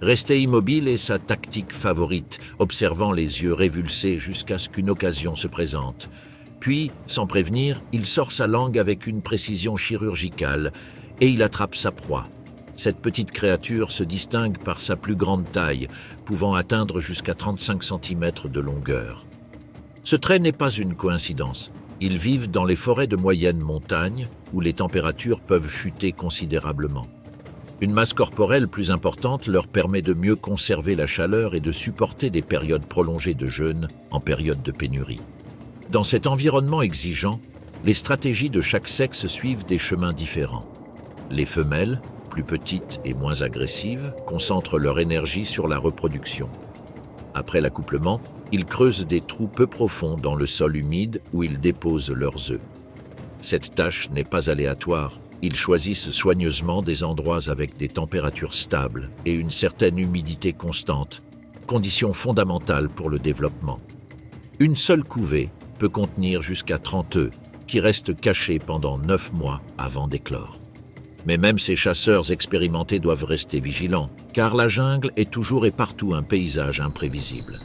Rester immobile est sa tactique favorite, observant les yeux révulsés jusqu'à ce qu'une occasion se présente. Puis, sans prévenir, il sort sa langue avec une précision chirurgicale et il attrape sa proie. Cette petite créature se distingue par sa plus grande taille, pouvant atteindre jusqu'à 35 cm de longueur. Ce trait n'est pas une coïncidence. Ils vivent dans les forêts de moyenne montagne, où les températures peuvent chuter considérablement. Une masse corporelle plus importante leur permet de mieux conserver la chaleur et de supporter des périodes prolongées de jeûne en période de pénurie. Dans cet environnement exigeant, les stratégies de chaque sexe suivent des chemins différents. Les femelles, plus petites et moins agressives, concentrent leur énergie sur la reproduction. Après l'accouplement, ils creusent des trous peu profonds dans le sol humide où ils déposent leurs œufs. Cette tâche n'est pas aléatoire. Ils choisissent soigneusement des endroits avec des températures stables et une certaine humidité constante, condition fondamentale pour le développement. Une seule couvée peut contenir jusqu'à 30 œufs qui restent cachés pendant 9 mois avant d'éclore. Mais même ces chasseurs expérimentés doivent rester vigilants, car la jungle est toujours et partout un paysage imprévisible.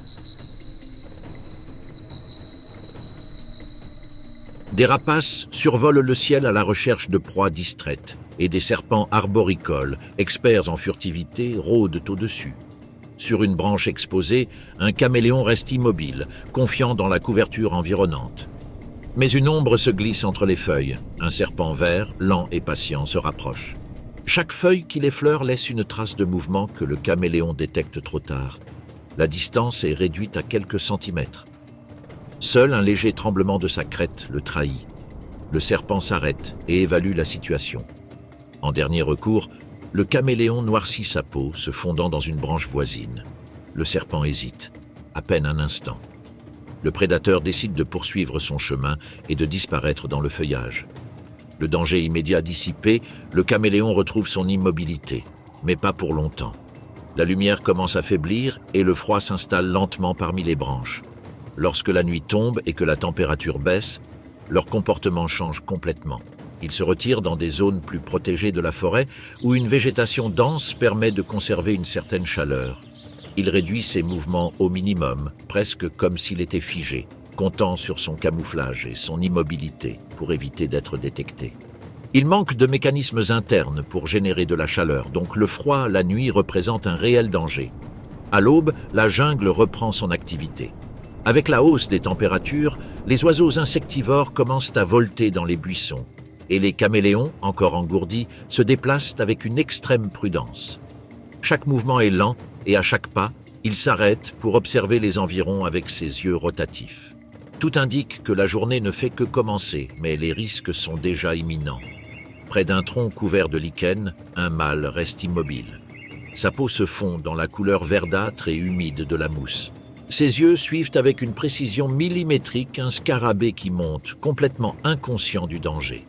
Des rapaces survolent le ciel à la recherche de proies distraites, et des serpents arboricoles, experts en furtivité, rôdent au-dessus. Sur une branche exposée, un caméléon reste immobile, confiant dans la couverture environnante. Mais une ombre se glisse entre les feuilles. Un serpent vert, lent et patient, se rapproche. Chaque feuille qui l'effleure laisse une trace de mouvement que le caméléon détecte trop tard. La distance est réduite à quelques centimètres. Seul un léger tremblement de sa crête le trahit. Le serpent s'arrête et évalue la situation. En dernier recours, le caméléon noircit sa peau, se fondant dans une branche voisine. Le serpent hésite, à peine un instant. Le prédateur décide de poursuivre son chemin et de disparaître dans le feuillage. Le danger immédiat dissipé, le caméléon retrouve son immobilité, mais pas pour longtemps. La lumière commence à faiblir et le froid s'installe lentement parmi les branches. Lorsque la nuit tombe et que la température baisse, leur comportement change complètement. Ils se retirent dans des zones plus protégées de la forêt où une végétation dense permet de conserver une certaine chaleur. Il réduit ses mouvements au minimum, presque comme s'il était figé, comptant sur son camouflage et son immobilité pour éviter d'être détecté. Il manque de mécanismes internes pour générer de la chaleur, donc le froid la nuit représente un réel danger. À l'aube, la jungle reprend son activité. Avec la hausse des températures, les oiseaux insectivores commencent à volter dans les buissons, et les caméléons, encore engourdis, se déplacent avec une extrême prudence. Chaque mouvement est lent, et à chaque pas, il s'arrête pour observer les environs avec ses yeux rotatifs. Tout indique que la journée ne fait que commencer, mais les risques sont déjà imminents. Près d'un tronc couvert de lichen, un mâle reste immobile. Sa peau se fond dans la couleur verdâtre et humide de la mousse. Ses yeux suivent avec une précision millimétrique un scarabée qui monte, complètement inconscient du danger.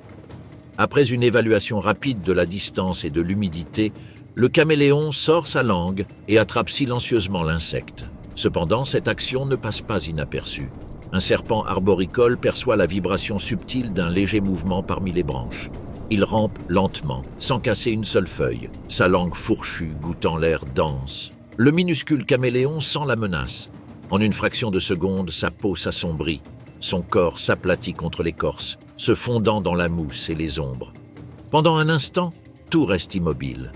Après une évaluation rapide de la distance et de l'humidité, le caméléon sort sa langue et attrape silencieusement l'insecte. Cependant, cette action ne passe pas inaperçue. Un serpent arboricole perçoit la vibration subtile d'un léger mouvement parmi les branches. Il rampe lentement, sans casser une seule feuille, sa langue fourchue goûtant l'air dense. Le minuscule caméléon sent la menace. En une fraction de seconde, sa peau s'assombrit, son corps s'aplatit contre l'écorce, se fondant dans la mousse et les ombres. Pendant un instant, tout reste immobile.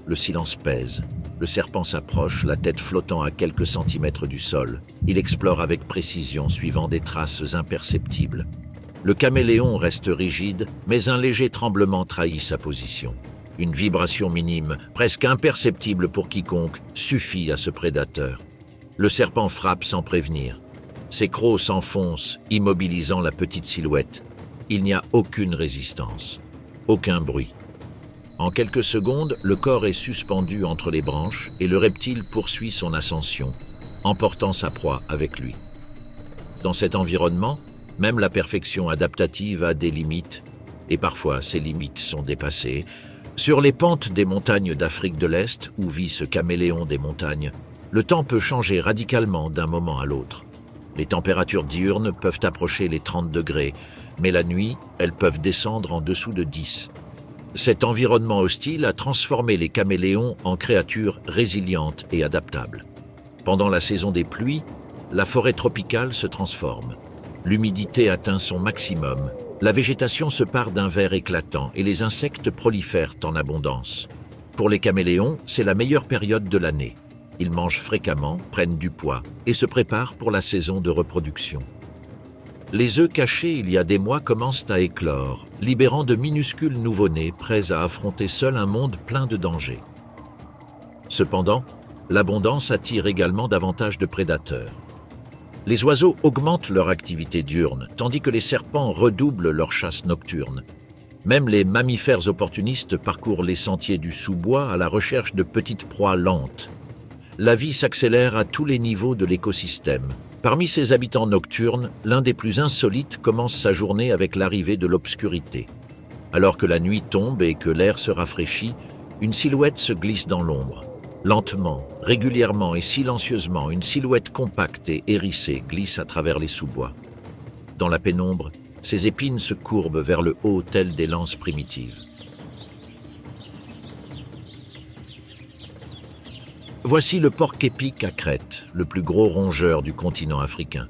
Le silence pèse. Le serpent s'approche, la tête flottant à quelques centimètres du sol. Il explore avec précision, suivant des traces imperceptibles. Le caméléon reste rigide, mais un léger tremblement trahit sa position. Une vibration minime, presque imperceptible pour quiconque, suffit à ce prédateur. Le serpent frappe sans prévenir. Ses crocs s'enfoncent, immobilisant la petite silhouette. Il n'y a aucune résistance, aucun bruit. En quelques secondes, le corps est suspendu entre les branches et le reptile poursuit son ascension, emportant sa proie avec lui. Dans cet environnement, même la perfection adaptative a des limites, et parfois ces limites sont dépassées. Sur les pentes des montagnes d'Afrique de l'Est, où vit ce caméléon des montagnes, le temps peut changer radicalement d'un moment à l'autre. Les températures diurnes peuvent approcher les 30 degrés, mais la nuit, elles peuvent descendre en dessous de 10. Cet environnement hostile a transformé les caméléons en créatures résilientes et adaptables. Pendant la saison des pluies, la forêt tropicale se transforme. L'humidité atteint son maximum, la végétation se pare d'un vert éclatant et les insectes prolifèrent en abondance. Pour les caméléons, c'est la meilleure période de l'année. Ils mangent fréquemment, prennent du poids et se préparent pour la saison de reproduction. Les œufs cachés il y a des mois commencent à éclore, libérant de minuscules nouveau-nés prêts à affronter seuls un monde plein de dangers. Cependant, l'abondance attire également davantage de prédateurs. Les oiseaux augmentent leur activité diurne, tandis que les serpents redoublent leur chasse nocturne. Même les mammifères opportunistes parcourent les sentiers du sous-bois à la recherche de petites proies lentes. La vie s'accélère à tous les niveaux de l'écosystème. Parmi ses habitants nocturnes, l'un des plus insolites commence sa journée avec l'arrivée de l'obscurité. Alors que la nuit tombe et que l'air se rafraîchit, une silhouette se glisse dans l'ombre. Lentement, régulièrement et silencieusement, une silhouette compacte et hérissée glisse à travers les sous-bois. Dans la pénombre, ses épines se courbent vers le haut telles des lances primitives. Voici le porc-épic à crête, le plus gros rongeur du continent africain.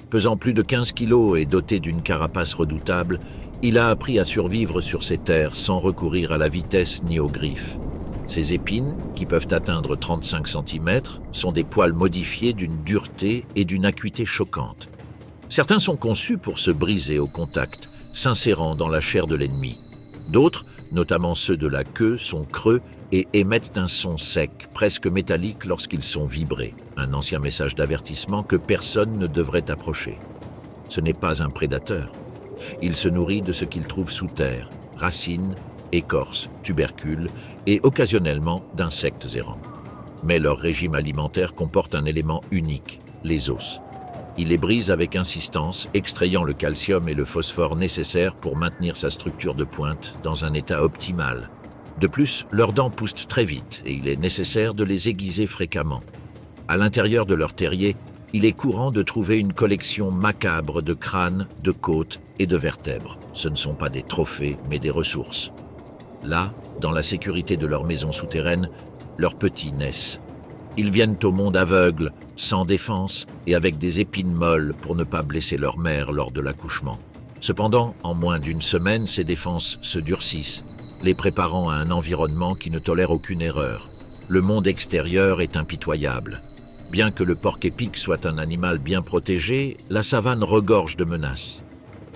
Pesant plus de 15 kilos et doté d'une carapace redoutable, il a appris à survivre sur ces terres sans recourir à la vitesse ni aux griffes. Ses épines, qui peuvent atteindre 35 cm, sont des poils modifiés d'une dureté et d'une acuité choquantes. Certains sont conçus pour se briser au contact, s'insérant dans la chair de l'ennemi. D'autres, notamment ceux de la queue, sont creux et émettent un son sec, presque métallique lorsqu'ils sont vibrés, un ancien message d'avertissement que personne ne devrait approcher. Ce n'est pas un prédateur. Il se nourrit de ce qu'il trouve sous terre, racines, écorces, tubercules et occasionnellement d'insectes errants. Mais leur régime alimentaire comporte un élément unique, les os. Il les brise avec insistance, extrayant le calcium et le phosphore nécessaires pour maintenir sa structure de pointe dans un état optimal. De plus, leurs dents poussent très vite et il est nécessaire de les aiguiser fréquemment. À l'intérieur de leur terrier, il est courant de trouver une collection macabre de crânes, de côtes et de vertèbres. Ce ne sont pas des trophées, mais des ressources. Là, dans la sécurité de leur maison souterraine, leurs petits naissent. Ils viennent au monde aveugles, sans défense et avec des épines molles pour ne pas blesser leur mère lors de l'accouchement. Cependant, en moins d'une semaine, ses défenses se durcissent, les préparant à un environnement qui ne tolère aucune erreur. Le monde extérieur est impitoyable. Bien que le porc-épic soit un animal bien protégé, la savane regorge de menaces.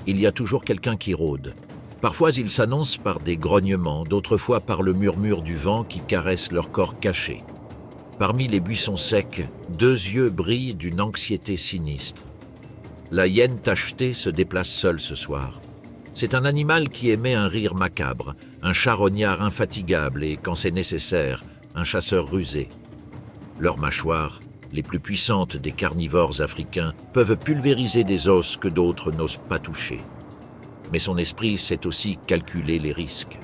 Il y a toujours quelqu'un qui rôde. Parfois, il s'annonce par des grognements, d'autres fois par le murmure du vent qui caresse leur corps caché. Parmi les buissons secs, deux yeux brillent d'une anxiété sinistre. La hyène tachetée se déplace seule ce soir. C'est un animal qui émet un rire macabre, un charognard infatigable et, quand c'est nécessaire, un chasseur rusé. Leurs mâchoires, les plus puissantes des carnivores africains, peuvent pulvériser des os que d'autres n'osent pas toucher. Mais son esprit sait aussi calculer les risques.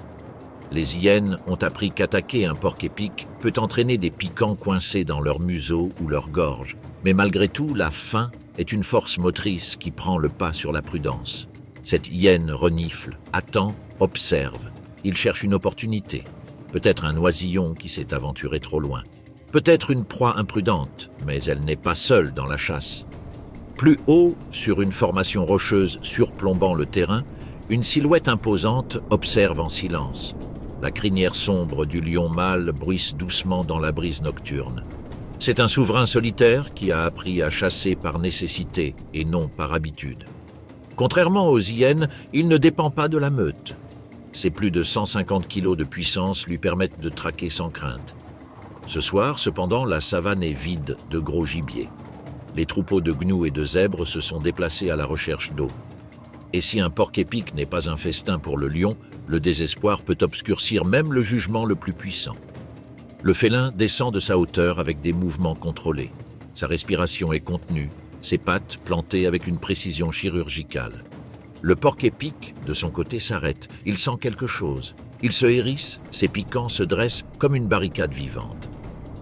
Les hyènes ont appris qu'attaquer un porc-épic peut entraîner des piquants coincés dans leur museau ou leur gorge. Mais malgré tout, la faim est une force motrice qui prend le pas sur la prudence. Cette hyène renifle, attend, observe. Il cherche une opportunité. Peut-être un oisillon qui s'est aventuré trop loin. Peut-être une proie imprudente, mais elle n'est pas seule dans la chasse. Plus haut, sur une formation rocheuse surplombant le terrain, une silhouette imposante observe en silence. La crinière sombre du lion mâle bruisse doucement dans la brise nocturne. C'est un souverain solitaire qui a appris à chasser par nécessité et non par habitude. Contrairement aux hyènes, il ne dépend pas de la meute. Ses plus de 150 kilos de puissance lui permettent de traquer sans crainte. Ce soir, cependant, la savane est vide de gros gibier. Les troupeaux de gnous et de zèbres se sont déplacés à la recherche d'eau. Et si un porc-épic n'est pas un festin pour le lion, le désespoir peut obscurcir même le jugement le plus puissant. Le félin descend de sa hauteur avec des mouvements contrôlés. Sa respiration est contenue, ses pattes plantées avec une précision chirurgicale. Le porc-épic, de son côté, s'arrête. Il sent quelque chose. Il se hérisse, ses piquants se dressent comme une barricade vivante.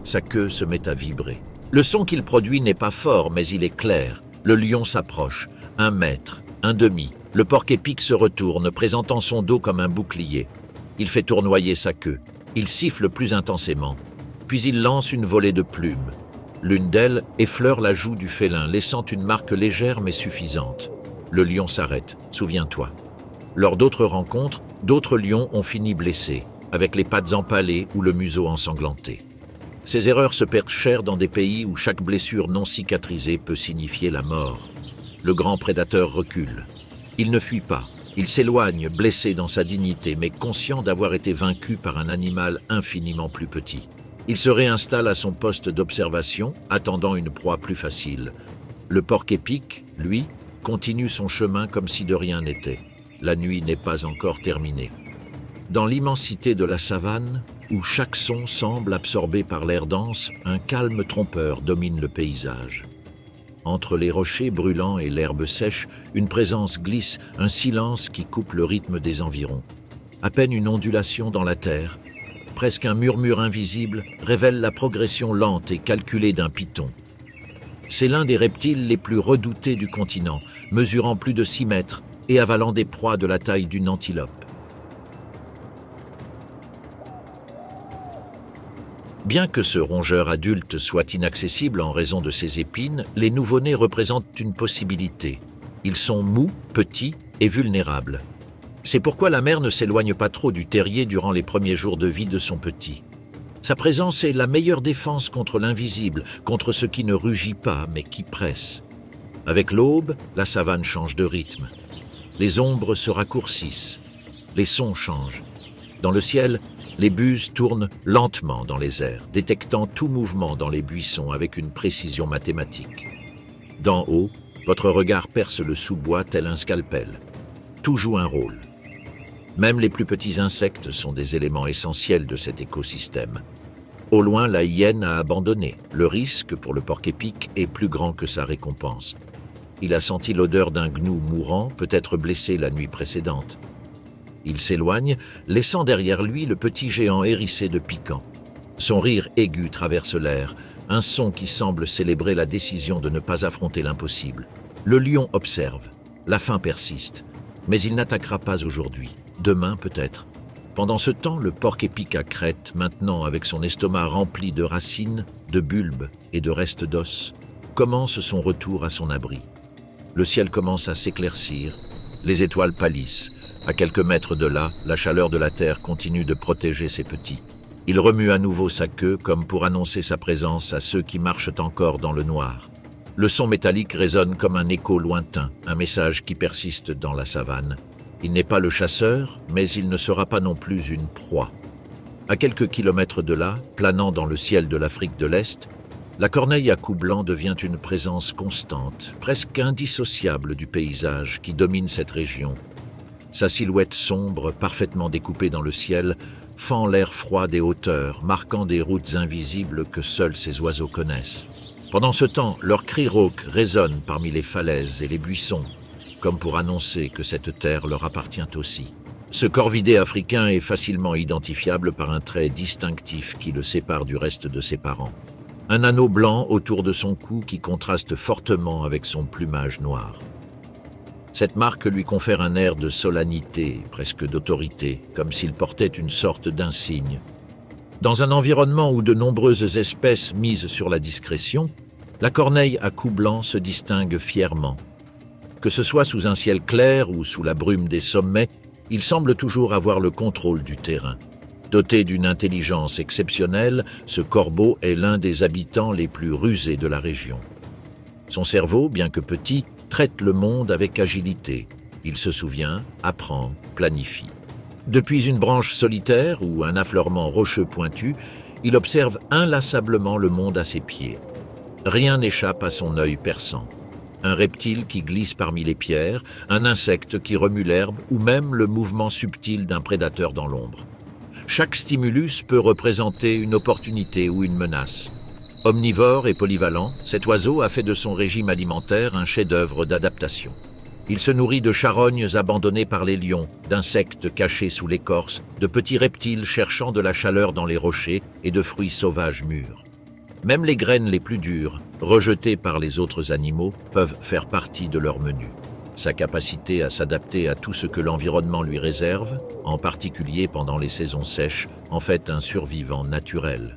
Sa queue se met à vibrer. Le son qu'il produit n'est pas fort, mais il est clair. Le lion s'approche. 1 mètre, 1,5. Le porc-épic se retourne, présentant son dos comme un bouclier. Il fait tournoyer sa queue. Il siffle plus intensément. Puis il lance une volée de plumes. L'une d'elles effleure la joue du félin, laissant une marque légère mais suffisante. Le lion s'arrête, souviens-toi. Lors d'autres rencontres, d'autres lions ont fini blessés, avec les pattes empalées ou le museau ensanglanté. Ces erreurs se perdent cher dans des pays où chaque blessure non cicatrisée peut signifier la mort. Le grand prédateur recule. Il ne fuit pas. Il s'éloigne, blessé dans sa dignité, mais conscient d'avoir été vaincu par un animal infiniment plus petit. Il se réinstalle à son poste d'observation, attendant une proie plus facile. Le porc-épic, lui, continue son chemin comme si de rien n'était. La nuit n'est pas encore terminée. Dans l'immensité de la savane, où chaque son semble absorbé par l'air dense, un calme trompeur domine le paysage. Entre les rochers brûlants et l'herbe sèche, une présence glisse, un silence qui coupe le rythme des environs. À peine une ondulation dans la terre, presque un murmure invisible, révèle la progression lente et calculée d'un python. C'est l'un des reptiles les plus redoutés du continent, mesurant plus de 6 mètres et avalant des proies de la taille d'une antilope. Bien que ce rongeur adulte soit inaccessible en raison de ses épines, les nouveau-nés représentent une possibilité. Ils sont mous, petits et vulnérables. C'est pourquoi la mère ne s'éloigne pas trop du terrier durant les premiers jours de vie de son petit. Sa présence est la meilleure défense contre l'invisible, contre ce qui ne rugit pas mais qui presse. Avec l'aube, la savane change de rythme. Les ombres se raccourcissent, les sons changent. Dans le ciel, les buses tournent lentement dans les airs, détectant tout mouvement dans les buissons avec une précision mathématique. D'en haut, votre regard perce le sous-bois tel un scalpel. Tout joue un rôle. Même les plus petits insectes sont des éléments essentiels de cet écosystème. Au loin, la hyène a abandonné. Le risque pour le porc-épic est plus grand que sa récompense. Il a senti l'odeur d'un gnou mourant, peut-être blessé la nuit précédente. Il s'éloigne, laissant derrière lui le petit géant hérissé de piquants. Son rire aigu traverse l'air, un son qui semble célébrer la décision de ne pas affronter l'impossible. Le lion observe. La faim persiste. Mais il n'attaquera pas aujourd'hui. Demain peut-être. Pendant ce temps, le porc-épic à crête, maintenant avec son estomac rempli de racines, de bulbes et de restes d'os, commence son retour à son abri. Le ciel commence à s'éclaircir, Les étoiles pâlissent. À quelques mètres de là, la chaleur de la terre continue de protéger ses petits. Il remue à nouveau sa queue comme pour annoncer sa présence à ceux qui marchent encore dans le noir. Le son métallique résonne comme un écho lointain, un message qui persiste dans la savane. Il n'est pas le chasseur, mais il ne sera pas non plus une proie. À quelques kilomètres de là, planant dans le ciel de l'Afrique de l'Est, la corneille à cou blanc devient une présence constante, presque indissociable du paysage qui domine cette région. Sa silhouette sombre, parfaitement découpée dans le ciel, fend l'air froid des hauteurs, marquant des routes invisibles que seuls ces oiseaux connaissent. Pendant ce temps, leurs cris rauques résonnent parmi les falaises et les buissons, comme pour annoncer que cette terre leur appartient aussi. Ce corvidé africain est facilement identifiable par un trait distinctif qui le sépare du reste de ses parents. Un anneau blanc autour de son cou qui contraste fortement avec son plumage noir. Cette marque lui confère un air de solennité, presque d'autorité, comme s'il portait une sorte d'insigne. Dans un environnement où de nombreuses espèces misent sur la discrétion, la corneille à cou blanc se distingue fièrement. Que ce soit sous un ciel clair ou sous la brume des sommets, il semble toujours avoir le contrôle du terrain. Doté d'une intelligence exceptionnelle, ce corbeau est l'un des habitants les plus rusés de la région. Son cerveau, bien que petit, traite le monde avec agilité. Il se souvient, apprend, planifie. Depuis une branche solitaire ou un affleurement rocheux pointu, il observe inlassablement le monde à ses pieds. Rien n'échappe à son œil perçant. Un reptile qui glisse parmi les pierres, un insecte qui remue l'herbe ou même le mouvement subtil d'un prédateur dans l'ombre. Chaque stimulus peut représenter une opportunité ou une menace. Omnivore et polyvalent, cet oiseau a fait de son régime alimentaire un chef-d'œuvre d'adaptation. Il se nourrit de charognes abandonnées par les lions, d'insectes cachés sous l'écorce, de petits reptiles cherchant de la chaleur dans les rochers et de fruits sauvages mûrs. Même les graines les plus dures, rejetées par les autres animaux, peuvent faire partie de leur menu. Sa capacité à s'adapter à tout ce que l'environnement lui réserve, en particulier pendant les saisons sèches, en fait un survivant naturel.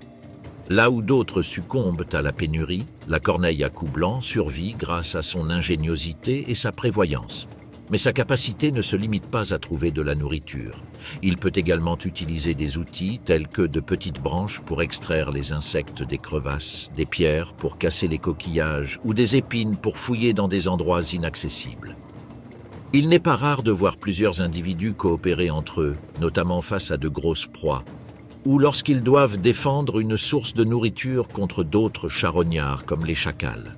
Là où d'autres succombent à la pénurie, la corneille à cou blanc survit grâce à son ingéniosité et sa prévoyance. Mais sa capacité ne se limite pas à trouver de la nourriture. Il peut également utiliser des outils tels que de petites branches pour extraire les insectes des crevasses, des pierres pour casser les coquillages ou des épines pour fouiller dans des endroits inaccessibles. Il n'est pas rare de voir plusieurs individus coopérer entre eux, notamment face à de grosses proies, ou lorsqu'ils doivent défendre une source de nourriture contre d'autres charognards comme les chacals.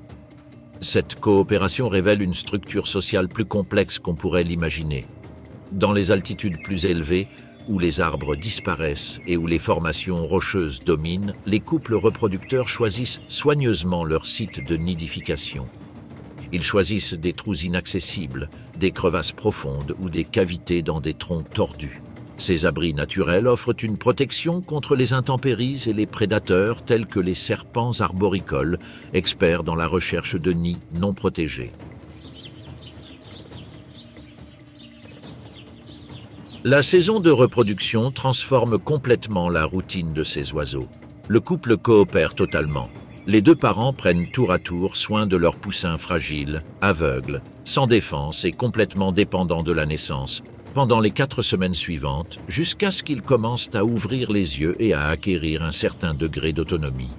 Cette coopération révèle une structure sociale plus complexe qu'on pourrait l'imaginer. Dans les altitudes plus élevées, où les arbres disparaissent et où les formations rocheuses dominent, les couples reproducteurs choisissent soigneusement leur site de nidification. Ils choisissent des trous inaccessibles, des crevasses profondes ou des cavités dans des troncs tordus. Ces abris naturels offrent une protection contre les intempéries et les prédateurs tels que les serpents arboricoles, experts dans la recherche de nids non protégés. La saison de reproduction transforme complètement la routine de ces oiseaux. Le couple coopère totalement. Les deux parents prennent tour à tour soin de leurs poussins fragiles, aveugles, sans défense et complètement dépendants de la naissance, pendant les 4 semaines suivantes, jusqu'à ce qu'ils commencent à ouvrir les yeux et à acquérir un certain degré d'autonomie.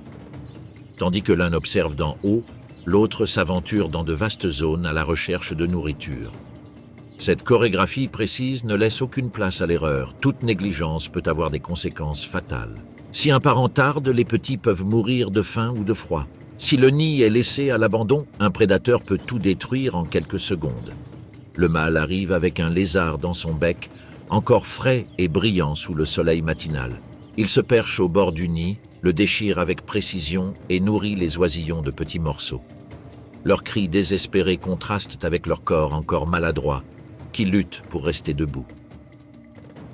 Tandis que l'un observe d'en haut, l'autre s'aventure dans de vastes zones à la recherche de nourriture. Cette chorégraphie précise ne laisse aucune place à l'erreur. Toute négligence peut avoir des conséquences fatales. Si un parent tarde, les petits peuvent mourir de faim ou de froid. Si le nid est laissé à l'abandon, un prédateur peut tout détruire en quelques secondes. Le mâle arrive avec un lézard dans son bec, encore frais et brillant sous le soleil matinal. Il se perche au bord du nid, le déchire avec précision et nourrit les oisillons de petits morceaux. Leurs cris désespérés contrastent avec leur corps encore maladroit, qui lutte pour rester debout.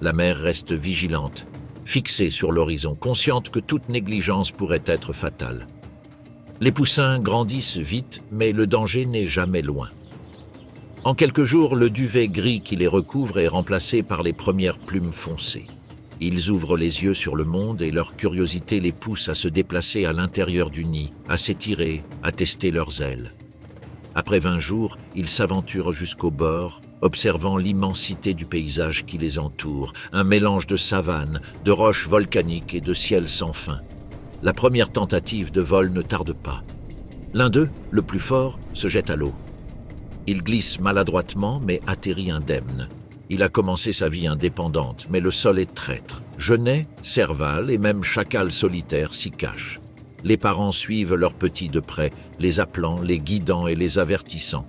La mère reste vigilante, fixée sur l'horizon, consciente que toute négligence pourrait être fatale. Les poussins grandissent vite, mais le danger n'est jamais loin. En quelques jours, le duvet gris qui les recouvre est remplacé par les premières plumes foncées. Ils ouvrent les yeux sur le monde et leur curiosité les pousse à se déplacer à l'intérieur du nid, à s'étirer, à tester leurs ailes. Après 20 jours, ils s'aventurent jusqu'au bord, observant l'immensité du paysage qui les entoure, un mélange de savane, de roches volcaniques et de ciel sans fin. La première tentative de vol ne tarde pas. L'un d'eux, le plus fort, se jette à l'eau. Il glisse maladroitement, mais atterrit indemne. Il a commencé sa vie indépendante, mais le sol est traître. Genêts, servals et même chacals solitaires s'y cachent. Les parents suivent leurs petits de près, les appelant, les guidant et les avertissant.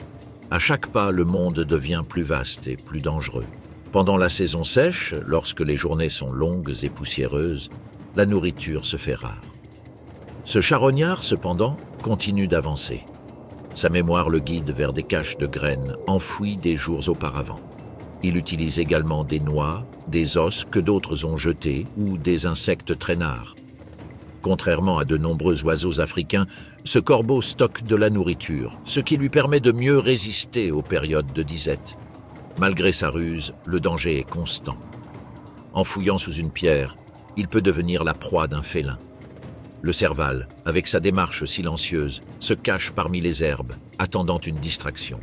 À chaque pas, le monde devient plus vaste et plus dangereux. Pendant la saison sèche, lorsque les journées sont longues et poussiéreuses, la nourriture se fait rare. Ce charognard, cependant, continue d'avancer. Sa mémoire le guide vers des caches de graines enfouies des jours auparavant. Il utilise également des noix, des os que d'autres ont jetés ou des insectes traînards. Contrairement à de nombreux oiseaux africains, ce corbeau stocke de la nourriture, ce qui lui permet de mieux résister aux périodes de disette. Malgré sa ruse, le danger est constant. En fouillant sous une pierre, il peut devenir la proie d'un félin. Le serval, avec sa démarche silencieuse, se cache parmi les herbes, attendant une distraction.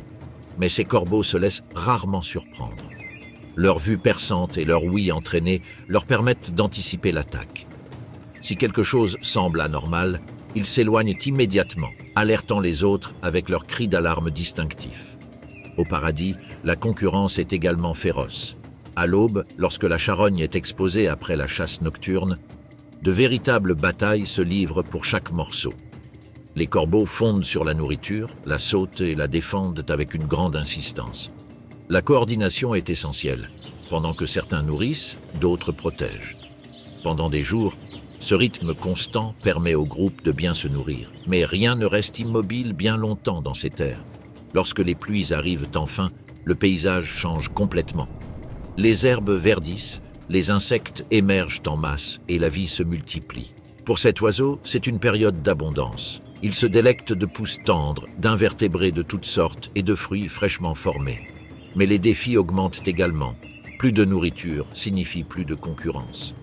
Mais ces corbeaux se laissent rarement surprendre. Leur vue perçante et leur ouïe entraînée leur permettent d'anticiper l'attaque. Si quelque chose semble anormal, ils s'éloignent immédiatement, alertant les autres avec leurs cris d'alarme distinctifs. Au paradis, la concurrence est également féroce. À l'aube, lorsque la charogne est exposée après la chasse nocturne, de véritables batailles se livrent pour chaque morceau. Les corbeaux fondent sur la nourriture, la sautent et la défendent avec une grande insistance. La coordination est essentielle. Pendant que certains nourrissent, d'autres protègent. Pendant des jours, ce rythme constant permet au groupe de bien se nourrir. Mais rien ne reste immobile bien longtemps dans ces terres. Lorsque les pluies arrivent enfin, le paysage change complètement. Les herbes verdissent, les insectes émergent en masse et la vie se multiplie. Pour cet oiseau, c'est une période d'abondance. Il se délecte de pousses tendres, d'invertébrés de toutes sortes et de fruits fraîchement formés. Mais les défis augmentent également. Plus de nourriture signifie plus de concurrence.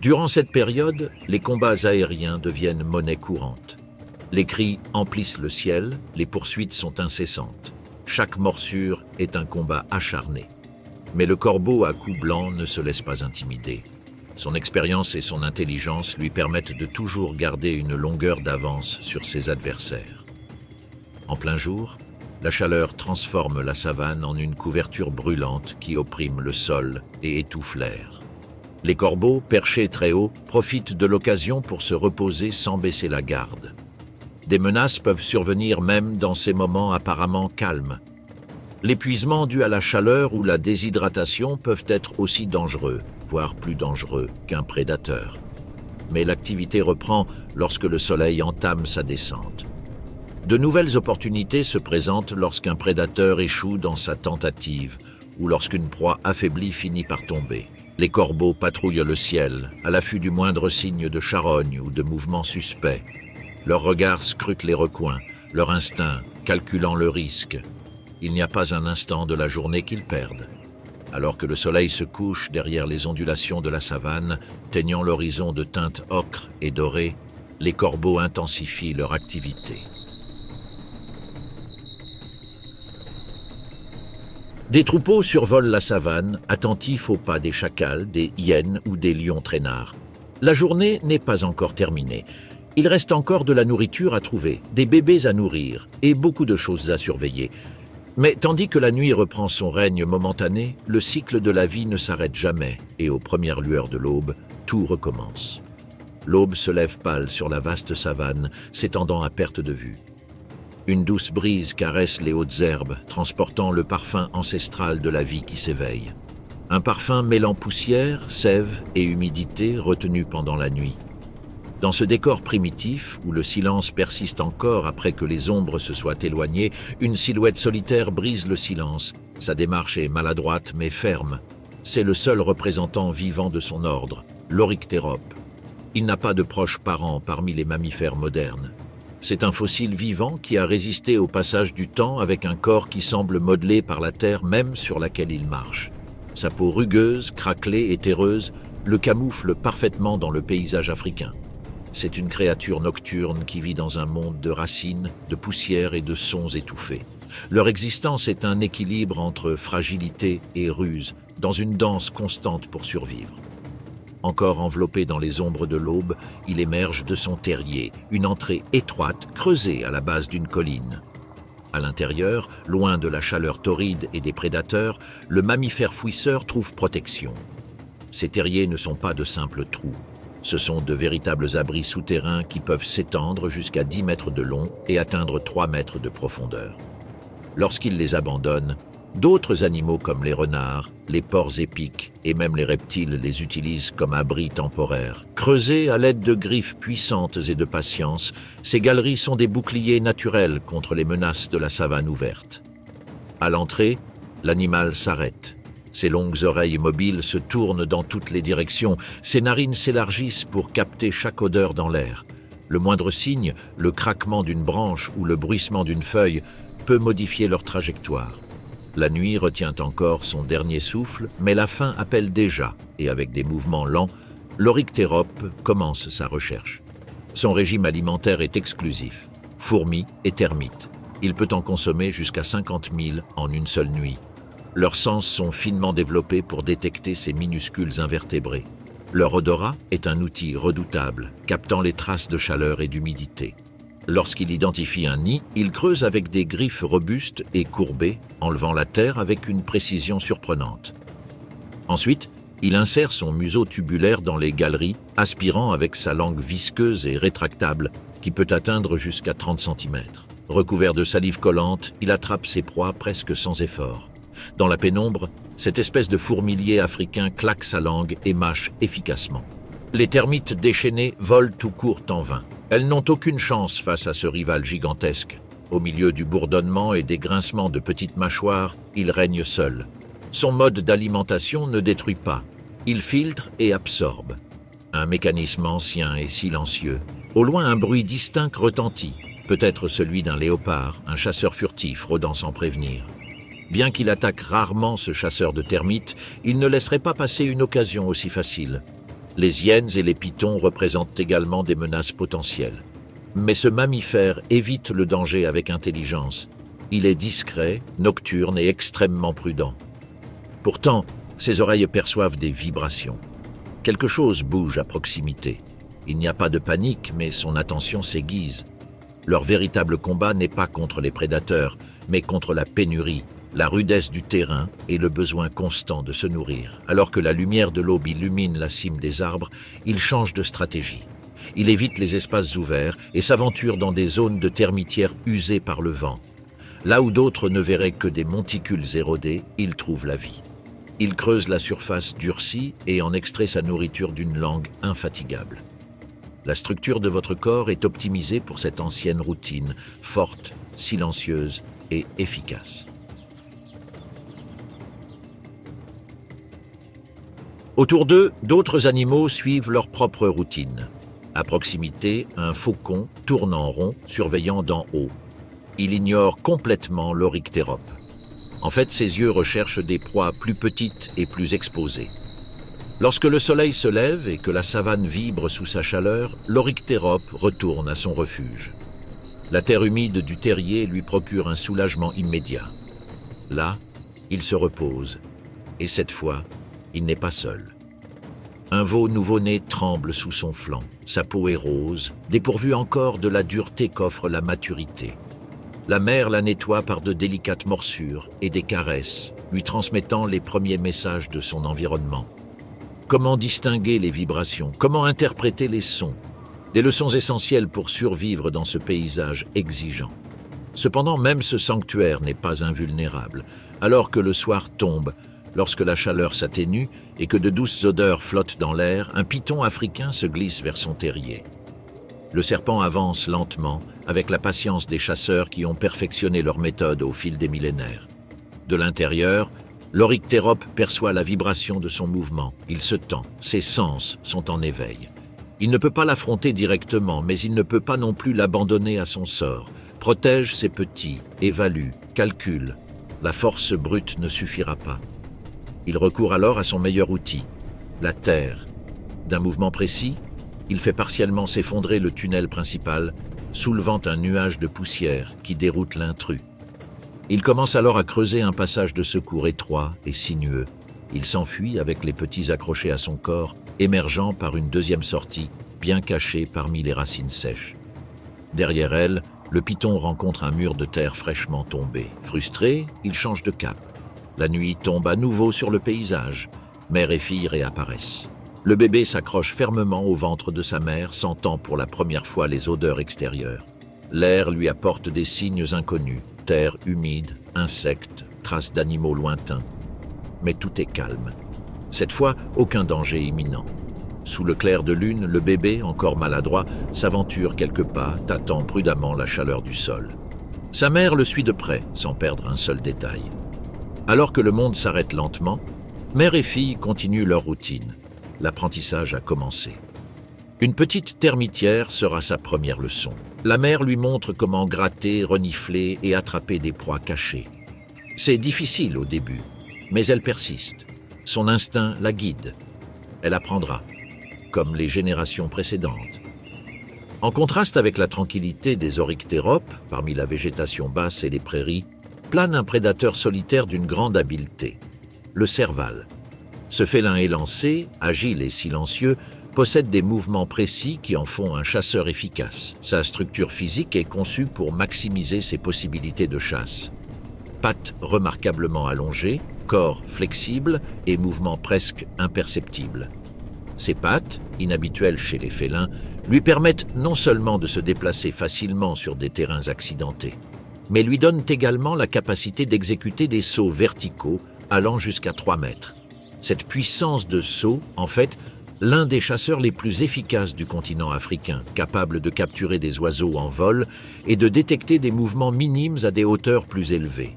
Durant cette période, les combats aériens deviennent monnaie courante. Les cris emplissent le ciel, les poursuites sont incessantes. Chaque morsure est un combat acharné. Mais le corbeau à cou blanc ne se laisse pas intimider. Son expérience et son intelligence lui permettent de toujours garder une longueur d'avance sur ses adversaires. En plein jour, la chaleur transforme la savane en une couverture brûlante qui opprime le sol et étouffe l'air. Les corbeaux, perchés très haut, profitent de l'occasion pour se reposer sans baisser la garde. Des menaces peuvent survenir même dans ces moments apparemment calmes. L'épuisement dû à la chaleur ou la déshydratation peuvent être aussi dangereux, voire plus dangereux qu'un prédateur. Mais l'activité reprend lorsque le soleil entame sa descente. De nouvelles opportunités se présentent lorsqu'un prédateur échoue dans sa tentative ou lorsqu'une proie affaiblie finit par tomber. Les corbeaux patrouillent le ciel, à l'affût du moindre signe de charogne ou de mouvement suspect. Leur regard scrute les recoins, leur instinct calculant le risque. Il n'y a pas un instant de la journée qu'ils perdent. Alors que le soleil se couche derrière les ondulations de la savane, teignant l'horizon de teintes ocre et dorées, les corbeaux intensifient leur activité. Des troupeaux survolent la savane, attentifs aux pas des chacals, des hyènes ou des lions traînards. La journée n'est pas encore terminée. Il reste encore de la nourriture à trouver, des bébés à nourrir et beaucoup de choses à surveiller. Mais tandis que la nuit reprend son règne momentané, le cycle de la vie ne s'arrête jamais et aux premières lueurs de l'aube, tout recommence. L'aube se lève pâle sur la vaste savane, s'étendant à perte de vue. Une douce brise caresse les hautes herbes, transportant le parfum ancestral de la vie qui s'éveille. Un parfum mêlant poussière, sève et humidité retenue pendant la nuit. Dans ce décor primitif, où le silence persiste encore après que les ombres se soient éloignées, une silhouette solitaire brise le silence. Sa démarche est maladroite mais ferme. C'est le seul représentant vivant de son ordre, l'Oryctérope. Il n'a pas de proches parents parmi les mammifères modernes. C'est un fossile vivant qui a résisté au passage du temps avec un corps qui semble modelé par la terre même sur laquelle il marche. Sa peau rugueuse, craquelée et terreuse le camoufle parfaitement dans le paysage africain. C'est une créature nocturne qui vit dans un monde de racines, de poussière et de sons étouffés. Leur existence est un équilibre entre fragilité et ruse, dans une danse constante pour survivre. Encore enveloppé dans les ombres de l'aube, il émerge de son terrier, une entrée étroite creusée à la base d'une colline. À l'intérieur, loin de la chaleur torride et des prédateurs, le mammifère fouisseur trouve protection. Ces terriers ne sont pas de simples trous. Ce sont de véritables abris souterrains qui peuvent s'étendre jusqu'à 10 mètres de long et atteindre 3 mètres de profondeur. Lorsqu'ils les abandonnent, d'autres animaux comme les renards, les porcs épics et même les reptiles les utilisent comme abris temporaires. Creusés à l'aide de griffes puissantes et de patience, ces galeries sont des boucliers naturels contre les menaces de la savane ouverte. À l'entrée, l'animal s'arrête. Ses longues oreilles mobiles se tournent dans toutes les directions, ses narines s'élargissent pour capter chaque odeur dans l'air. Le moindre signe, le craquement d'une branche ou le bruissement d'une feuille peut modifier leur trajectoire. La nuit retient encore son dernier souffle, mais la faim appelle déjà, et avec des mouvements lents, l'Oryctérope commence sa recherche. Son régime alimentaire est exclusif, fourmis et termites. Il peut en consommer jusqu'à 50 000 en une seule nuit. Leurs sens sont finement développés pour détecter ces minuscules invertébrés. Leur odorat est un outil redoutable, captant les traces de chaleur et d'humidité. Lorsqu'il identifie un nid, il creuse avec des griffes robustes et courbées, enlevant la terre avec une précision surprenante. Ensuite, il insère son museau tubulaire dans les galeries, aspirant avec sa langue visqueuse et rétractable, qui peut atteindre jusqu'à 30 cm. Recouvert de salive collante, il attrape ses proies presque sans effort. Dans la pénombre, cette espèce de fourmilier africain claque sa langue et mâche efficacement. Les termites déchaînées volent ou courent en vain. Elles n'ont aucune chance face à ce rival gigantesque. Au milieu du bourdonnement et des grincements de petites mâchoires, il règne seul. Son mode d'alimentation ne détruit pas. Il filtre et absorbe. Un mécanisme ancien et silencieux. Au loin, un bruit distinct retentit. Peut-être celui d'un léopard, un chasseur furtif rôdant sans prévenir. Bien qu'il attaque rarement ce chasseur de termites, il ne laisserait pas passer une occasion aussi facile. Les hyènes et les pythons représentent également des menaces potentielles. Mais ce mammifère évite le danger avec intelligence. Il est discret, nocturne et extrêmement prudent. Pourtant, ses oreilles perçoivent des vibrations. Quelque chose bouge à proximité. Il n'y a pas de panique, mais son attention s'aiguise. Leur véritable combat n'est pas contre les prédateurs, mais contre la pénurie, la rudesse du terrain et le besoin constant de se nourrir. Alors que la lumière de l'aube illumine la cime des arbres, il change de stratégie. Il évite les espaces ouverts et s'aventure dans des zones de termitières usées par le vent. Là où d'autres ne verraient que des monticules érodés, il trouve la vie. Il creuse la surface durcie et en extrait sa nourriture d'une langue infatigable. La structure de votre corps est optimisée pour cette ancienne routine, forte, silencieuse et efficace. Autour d'eux, d'autres animaux suivent leur propre routine. À proximité, un faucon tourne en rond, surveillant d'en haut. Il ignore complètement l'Oryctérope. En fait, ses yeux recherchent des proies plus petites et plus exposées. Lorsque le soleil se lève et que la savane vibre sous sa chaleur, l'Oryctérope retourne à son refuge. La terre humide du terrier lui procure un soulagement immédiat. Là, il se repose, et cette fois, il n'est pas seul. Un veau nouveau-né tremble sous son flanc. Sa peau est rose, dépourvue encore de la dureté qu'offre la maturité. La mère la nettoie par de délicates morsures et des caresses, lui transmettant les premiers messages de son environnement. Comment distinguer les vibrations? Comment interpréter les sons? Des leçons essentielles pour survivre dans ce paysage exigeant. Cependant, même ce sanctuaire n'est pas invulnérable. Alors que le soir tombe, lorsque la chaleur s'atténue et que de douces odeurs flottent dans l'air, un python africain se glisse vers son terrier. Le serpent avance lentement, avec la patience des chasseurs qui ont perfectionné leur méthode au fil des millénaires. De l'intérieur, l'Oryctérope perçoit la vibration de son mouvement. Il se tend, ses sens sont en éveil. Il ne peut pas l'affronter directement, mais il ne peut pas non plus l'abandonner à son sort. Protège ses petits, évalue, calcule. La force brute ne suffira pas. Il recourt alors à son meilleur outil, la terre. D'un mouvement précis, il fait partiellement s'effondrer le tunnel principal, soulevant un nuage de poussière qui déroute l'intrus. Il commence alors à creuser un passage de secours étroit et sinueux. Il s'enfuit avec les petits accrochés à son corps, émergeant par une deuxième sortie, bien cachée parmi les racines sèches. Derrière elle, le python rencontre un mur de terre fraîchement tombé. Frustré, il change de cap. La nuit tombe à nouveau sur le paysage. Mère et fille réapparaissent. Le bébé s'accroche fermement au ventre de sa mère, sentant pour la première fois les odeurs extérieures. L'air lui apporte des signes inconnus, terre humide, insectes, traces d'animaux lointains. Mais tout est calme. Cette fois, aucun danger imminent. Sous le clair de lune, le bébé, encore maladroit, s'aventure quelques pas, tâtant prudemment la chaleur du sol. Sa mère le suit de près, sans perdre un seul détail. Alors que le monde s'arrête lentement, mère et fille continuent leur routine. L'apprentissage a commencé. Une petite termitière sera sa première leçon. La mère lui montre comment gratter, renifler et attraper des proies cachées. C'est difficile au début, mais elle persiste. Son instinct la guide. Elle apprendra, comme les générations précédentes. En contraste avec la tranquillité des oryctéropes, parmi la végétation basse et les prairies, plane un prédateur solitaire d'une grande habileté, le serval. Ce félin élancé, agile et silencieux, possède des mouvements précis qui en font un chasseur efficace. Sa structure physique est conçue pour maximiser ses possibilités de chasse. Pattes remarquablement allongées, corps flexible et mouvements presque imperceptibles. Ses pattes, inhabituelles chez les félins, lui permettent non seulement de se déplacer facilement sur des terrains accidentés, mais lui donnent également la capacité d'exécuter des sauts verticaux allant jusqu'à 3 mètres. Cette puissance de saut, en fait, l'un des chasseurs les plus efficaces du continent africain, capable de capturer des oiseaux en vol et de détecter des mouvements minimes à des hauteurs plus élevées.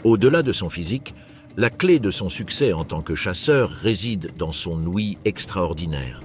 Au-delà de son physique, la clé de son succès en tant que chasseur réside dans son ouïe extraordinaire.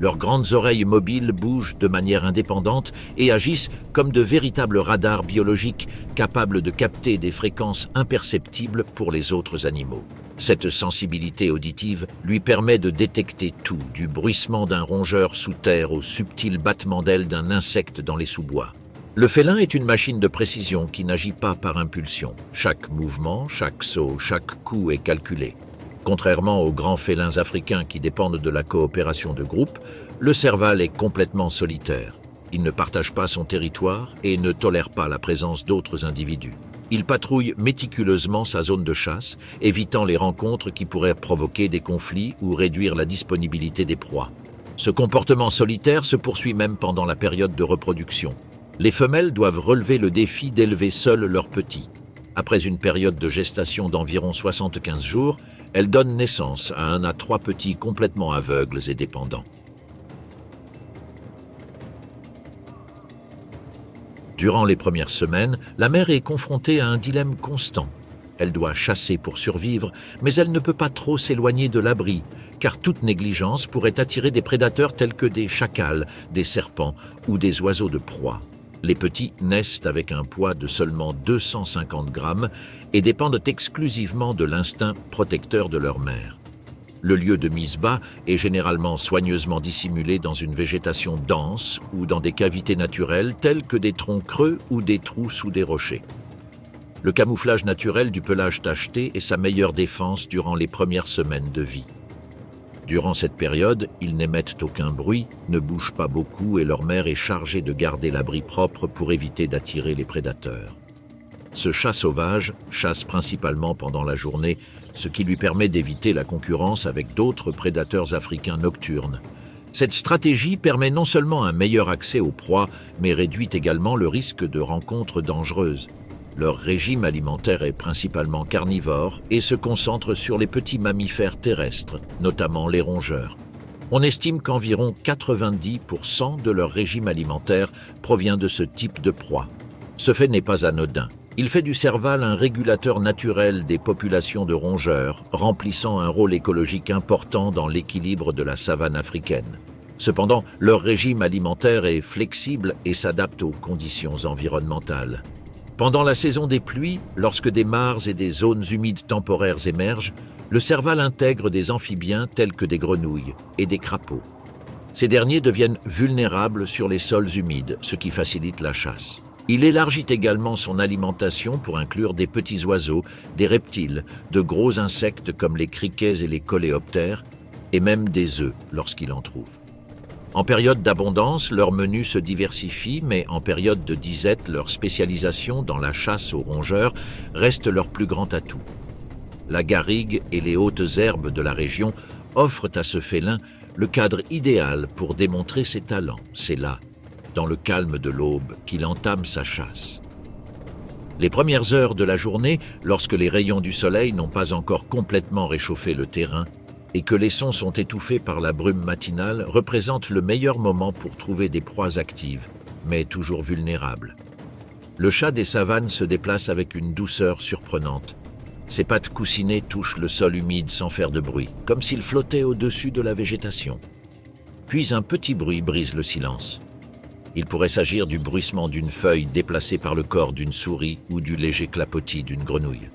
Leurs grandes oreilles mobiles bougent de manière indépendante et agissent comme de véritables radars biologiques capables de capter des fréquences imperceptibles pour les autres animaux. Cette sensibilité auditive lui permet de détecter tout, du bruissement d'un rongeur sous terre au subtil battement d'ailes d'un insecte dans les sous-bois. Le félin est une machine de précision qui n'agit pas par impulsion. Chaque mouvement, chaque saut, chaque coup est calculé. Contrairement aux grands félins africains qui dépendent de la coopération de groupe, le serval est complètement solitaire. Il ne partage pas son territoire et ne tolère pas la présence d'autres individus. Il patrouille méticuleusement sa zone de chasse, évitant les rencontres qui pourraient provoquer des conflits ou réduire la disponibilité des proies. Ce comportement solitaire se poursuit même pendant la période de reproduction. Les femelles doivent relever le défi d'élever seules leurs petits. Après une période de gestation d'environ 75 jours, elles donnent naissance à 1 à 3 petits complètement aveugles et dépendants. Durant les premières semaines, la mère est confrontée à un dilemme constant. Elle doit chasser pour survivre, mais elle ne peut pas trop s'éloigner de l'abri, car toute négligence pourrait attirer des prédateurs tels que des chacals, des serpents ou des oiseaux de proie. Les petits naissent avec un poids de seulement 250 grammes et dépendent exclusivement de l'instinct protecteur de leur mère. Le lieu de mise bas est généralement soigneusement dissimulé dans une végétation dense ou dans des cavités naturelles telles que des troncs creux ou des trous sous des rochers. Le camouflage naturel du pelage tacheté est sa meilleure défense durant les premières semaines de vie. Durant cette période, ils n'émettent aucun bruit, ne bougent pas beaucoup et leur mère est chargée de garder l'abri propre pour éviter d'attirer les prédateurs. Ce chat sauvage chasse principalement pendant la journée, ce qui lui permet d'éviter la concurrence avec d'autres prédateurs africains nocturnes. Cette stratégie permet non seulement un meilleur accès aux proies, mais réduit également le risque de rencontres dangereuses. Leur régime alimentaire est principalement carnivore et se concentre sur les petits mammifères terrestres, notamment les rongeurs. On estime qu'environ 90% de leur régime alimentaire provient de ce type de proie. Ce fait n'est pas anodin. Il fait du serval un régulateur naturel des populations de rongeurs, remplissant un rôle écologique important dans l'équilibre de la savane africaine. Cependant, leur régime alimentaire est flexible et s'adapte aux conditions environnementales. Pendant la saison des pluies, lorsque des mares et des zones humides temporaires émergent, le serval intègre des amphibiens tels que des grenouilles et des crapauds. Ces derniers deviennent vulnérables sur les sols humides, ce qui facilite la chasse. Il élargit également son alimentation pour inclure des petits oiseaux, des reptiles, de gros insectes comme les criquets et les coléoptères, et même des œufs lorsqu'il en trouve. En période d'abondance, leur menu se diversifie, mais en période de disette, leur spécialisation dans la chasse aux rongeurs reste leur plus grand atout. La garrigue et les hautes herbes de la région offrent à ce félin le cadre idéal pour démontrer ses talents. C'est là, dans le calme de l'aube, qu'il entame sa chasse. Les premières heures de la journée, lorsque les rayons du soleil n'ont pas encore complètement réchauffé le terrain et que les sons sont étouffés par la brume matinale, représentent le meilleur moment pour trouver des proies actives, mais toujours vulnérables. Le chat des savanes se déplace avec une douceur surprenante. Ses pattes coussinées touchent le sol humide sans faire de bruit, comme s'il flottait au-dessus de la végétation. Puis un petit bruit brise le silence. Il pourrait s'agir du bruissement d'une feuille déplacée par le corps d'une souris ou du léger clapotis d'une grenouille.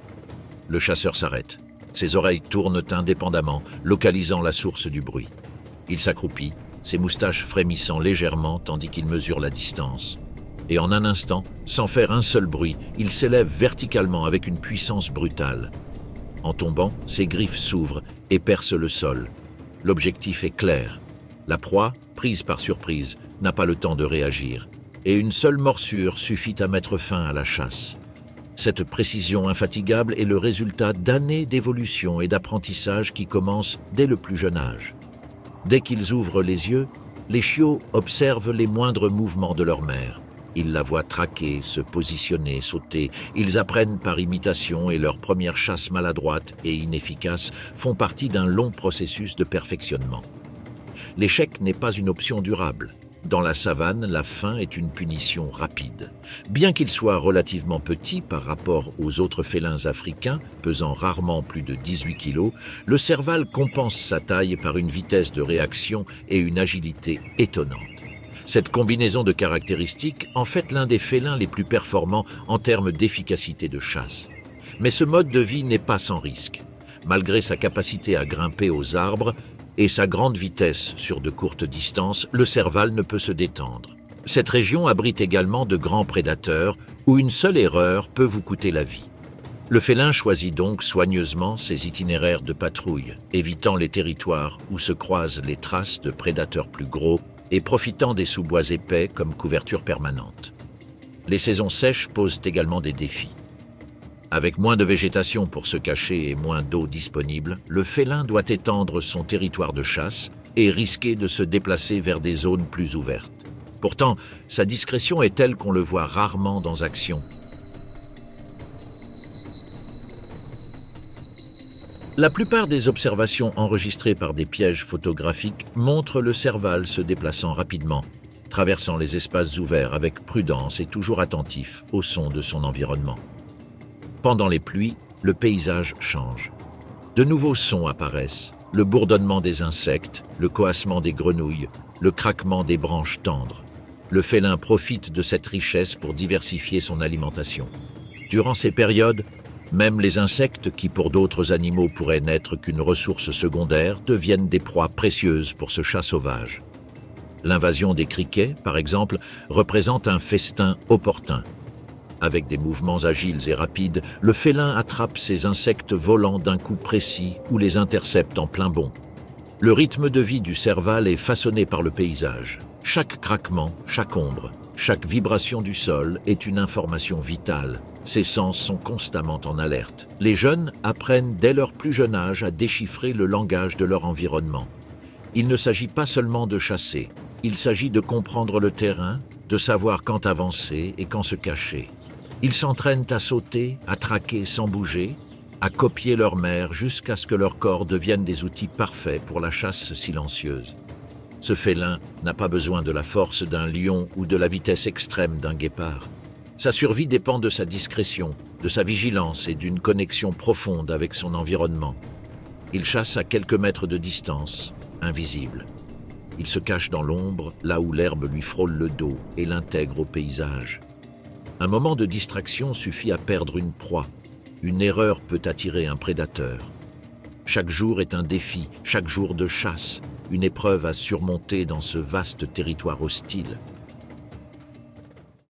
Le chasseur s'arrête. Ses oreilles tournent indépendamment, localisant la source du bruit. Il s'accroupit, ses moustaches frémissant légèrement tandis qu'il mesure la distance. Et en un instant, sans faire un seul bruit, il s'élève verticalement avec une puissance brutale. En tombant, ses griffes s'ouvrent et percent le sol. L'objectif est clair. La proie, prise par surprise, n'a pas le temps de réagir, et une seule morsure suffit à mettre fin à la chasse. Cette précision infatigable est le résultat d'années d'évolution et d'apprentissage qui commencent dès le plus jeune âge. Dès qu'ils ouvrent les yeux, les chiots observent les moindres mouvements de leur mère. Ils la voient traquer, se positionner, sauter. Ils apprennent par imitation et leurs premières chasses maladroites et inefficaces font partie d'un long processus de perfectionnement. L'échec n'est pas une option durable. Dans la savane, la faim est une punition rapide. Bien qu'il soit relativement petit par rapport aux autres félins africains, pesant rarement plus de 18 kg, le serval compense sa taille par une vitesse de réaction et une agilité étonnantes. Cette combinaison de caractéristiques en fait l'un des félins les plus performants en termes d'efficacité de chasse. Mais ce mode de vie n'est pas sans risque. Malgré sa capacité à grimper aux arbres, et sa grande vitesse sur de courtes distances, le serval ne peut se détendre. Cette région abrite également de grands prédateurs où une seule erreur peut vous coûter la vie. Le félin choisit donc soigneusement ses itinéraires de patrouille, évitant les territoires où se croisent les traces de prédateurs plus gros et profitant des sous-bois épais comme couverture permanente. Les saisons sèches posent également des défis. Avec moins de végétation pour se cacher et moins d'eau disponible, le félin doit étendre son territoire de chasse et risquer de se déplacer vers des zones plus ouvertes. Pourtant, sa discrétion est telle qu'on le voit rarement dans action. La plupart des observations enregistrées par des pièges photographiques montrent le serval se déplaçant rapidement, traversant les espaces ouverts avec prudence et toujours attentif au son de son environnement. Pendant les pluies, le paysage change. De nouveaux sons apparaissent, le bourdonnement des insectes, le coassement des grenouilles, le craquement des branches tendres. Le félin profite de cette richesse pour diversifier son alimentation. Durant ces périodes, même les insectes qui pour d'autres animaux pourraient n'être qu'une ressource secondaire deviennent des proies précieuses pour ce chat sauvage. L'invasion des criquets, par exemple, représente un festin opportun. Avec des mouvements agiles et rapides, le félin attrape ces insectes volants d'un coup précis ou les intercepte en plein bond. Le rythme de vie du serval est façonné par le paysage. Chaque craquement, chaque ombre, chaque vibration du sol est une information vitale. Ses sens sont constamment en alerte. Les jeunes apprennent dès leur plus jeune âge à déchiffrer le langage de leur environnement. Il ne s'agit pas seulement de chasser, il s'agit de comprendre le terrain, de savoir quand avancer et quand se cacher. Ils s'entraînent à sauter, à traquer sans bouger, à copier leur mère jusqu'à ce que leur corps devienne des outils parfaits pour la chasse silencieuse. Ce félin n'a pas besoin de la force d'un lion ou de la vitesse extrême d'un guépard. Sa survie dépend de sa discrétion, de sa vigilance et d'une connexion profonde avec son environnement. Il chasse à quelques mètres de distance, invisible. Il se cache dans l'ombre, là où l'herbe lui frôle le dos et l'intègre au paysage. Un moment de distraction suffit à perdre une proie. Une erreur peut attirer un prédateur. Chaque jour est un défi, chaque jour de chasse, une épreuve à surmonter dans ce vaste territoire hostile.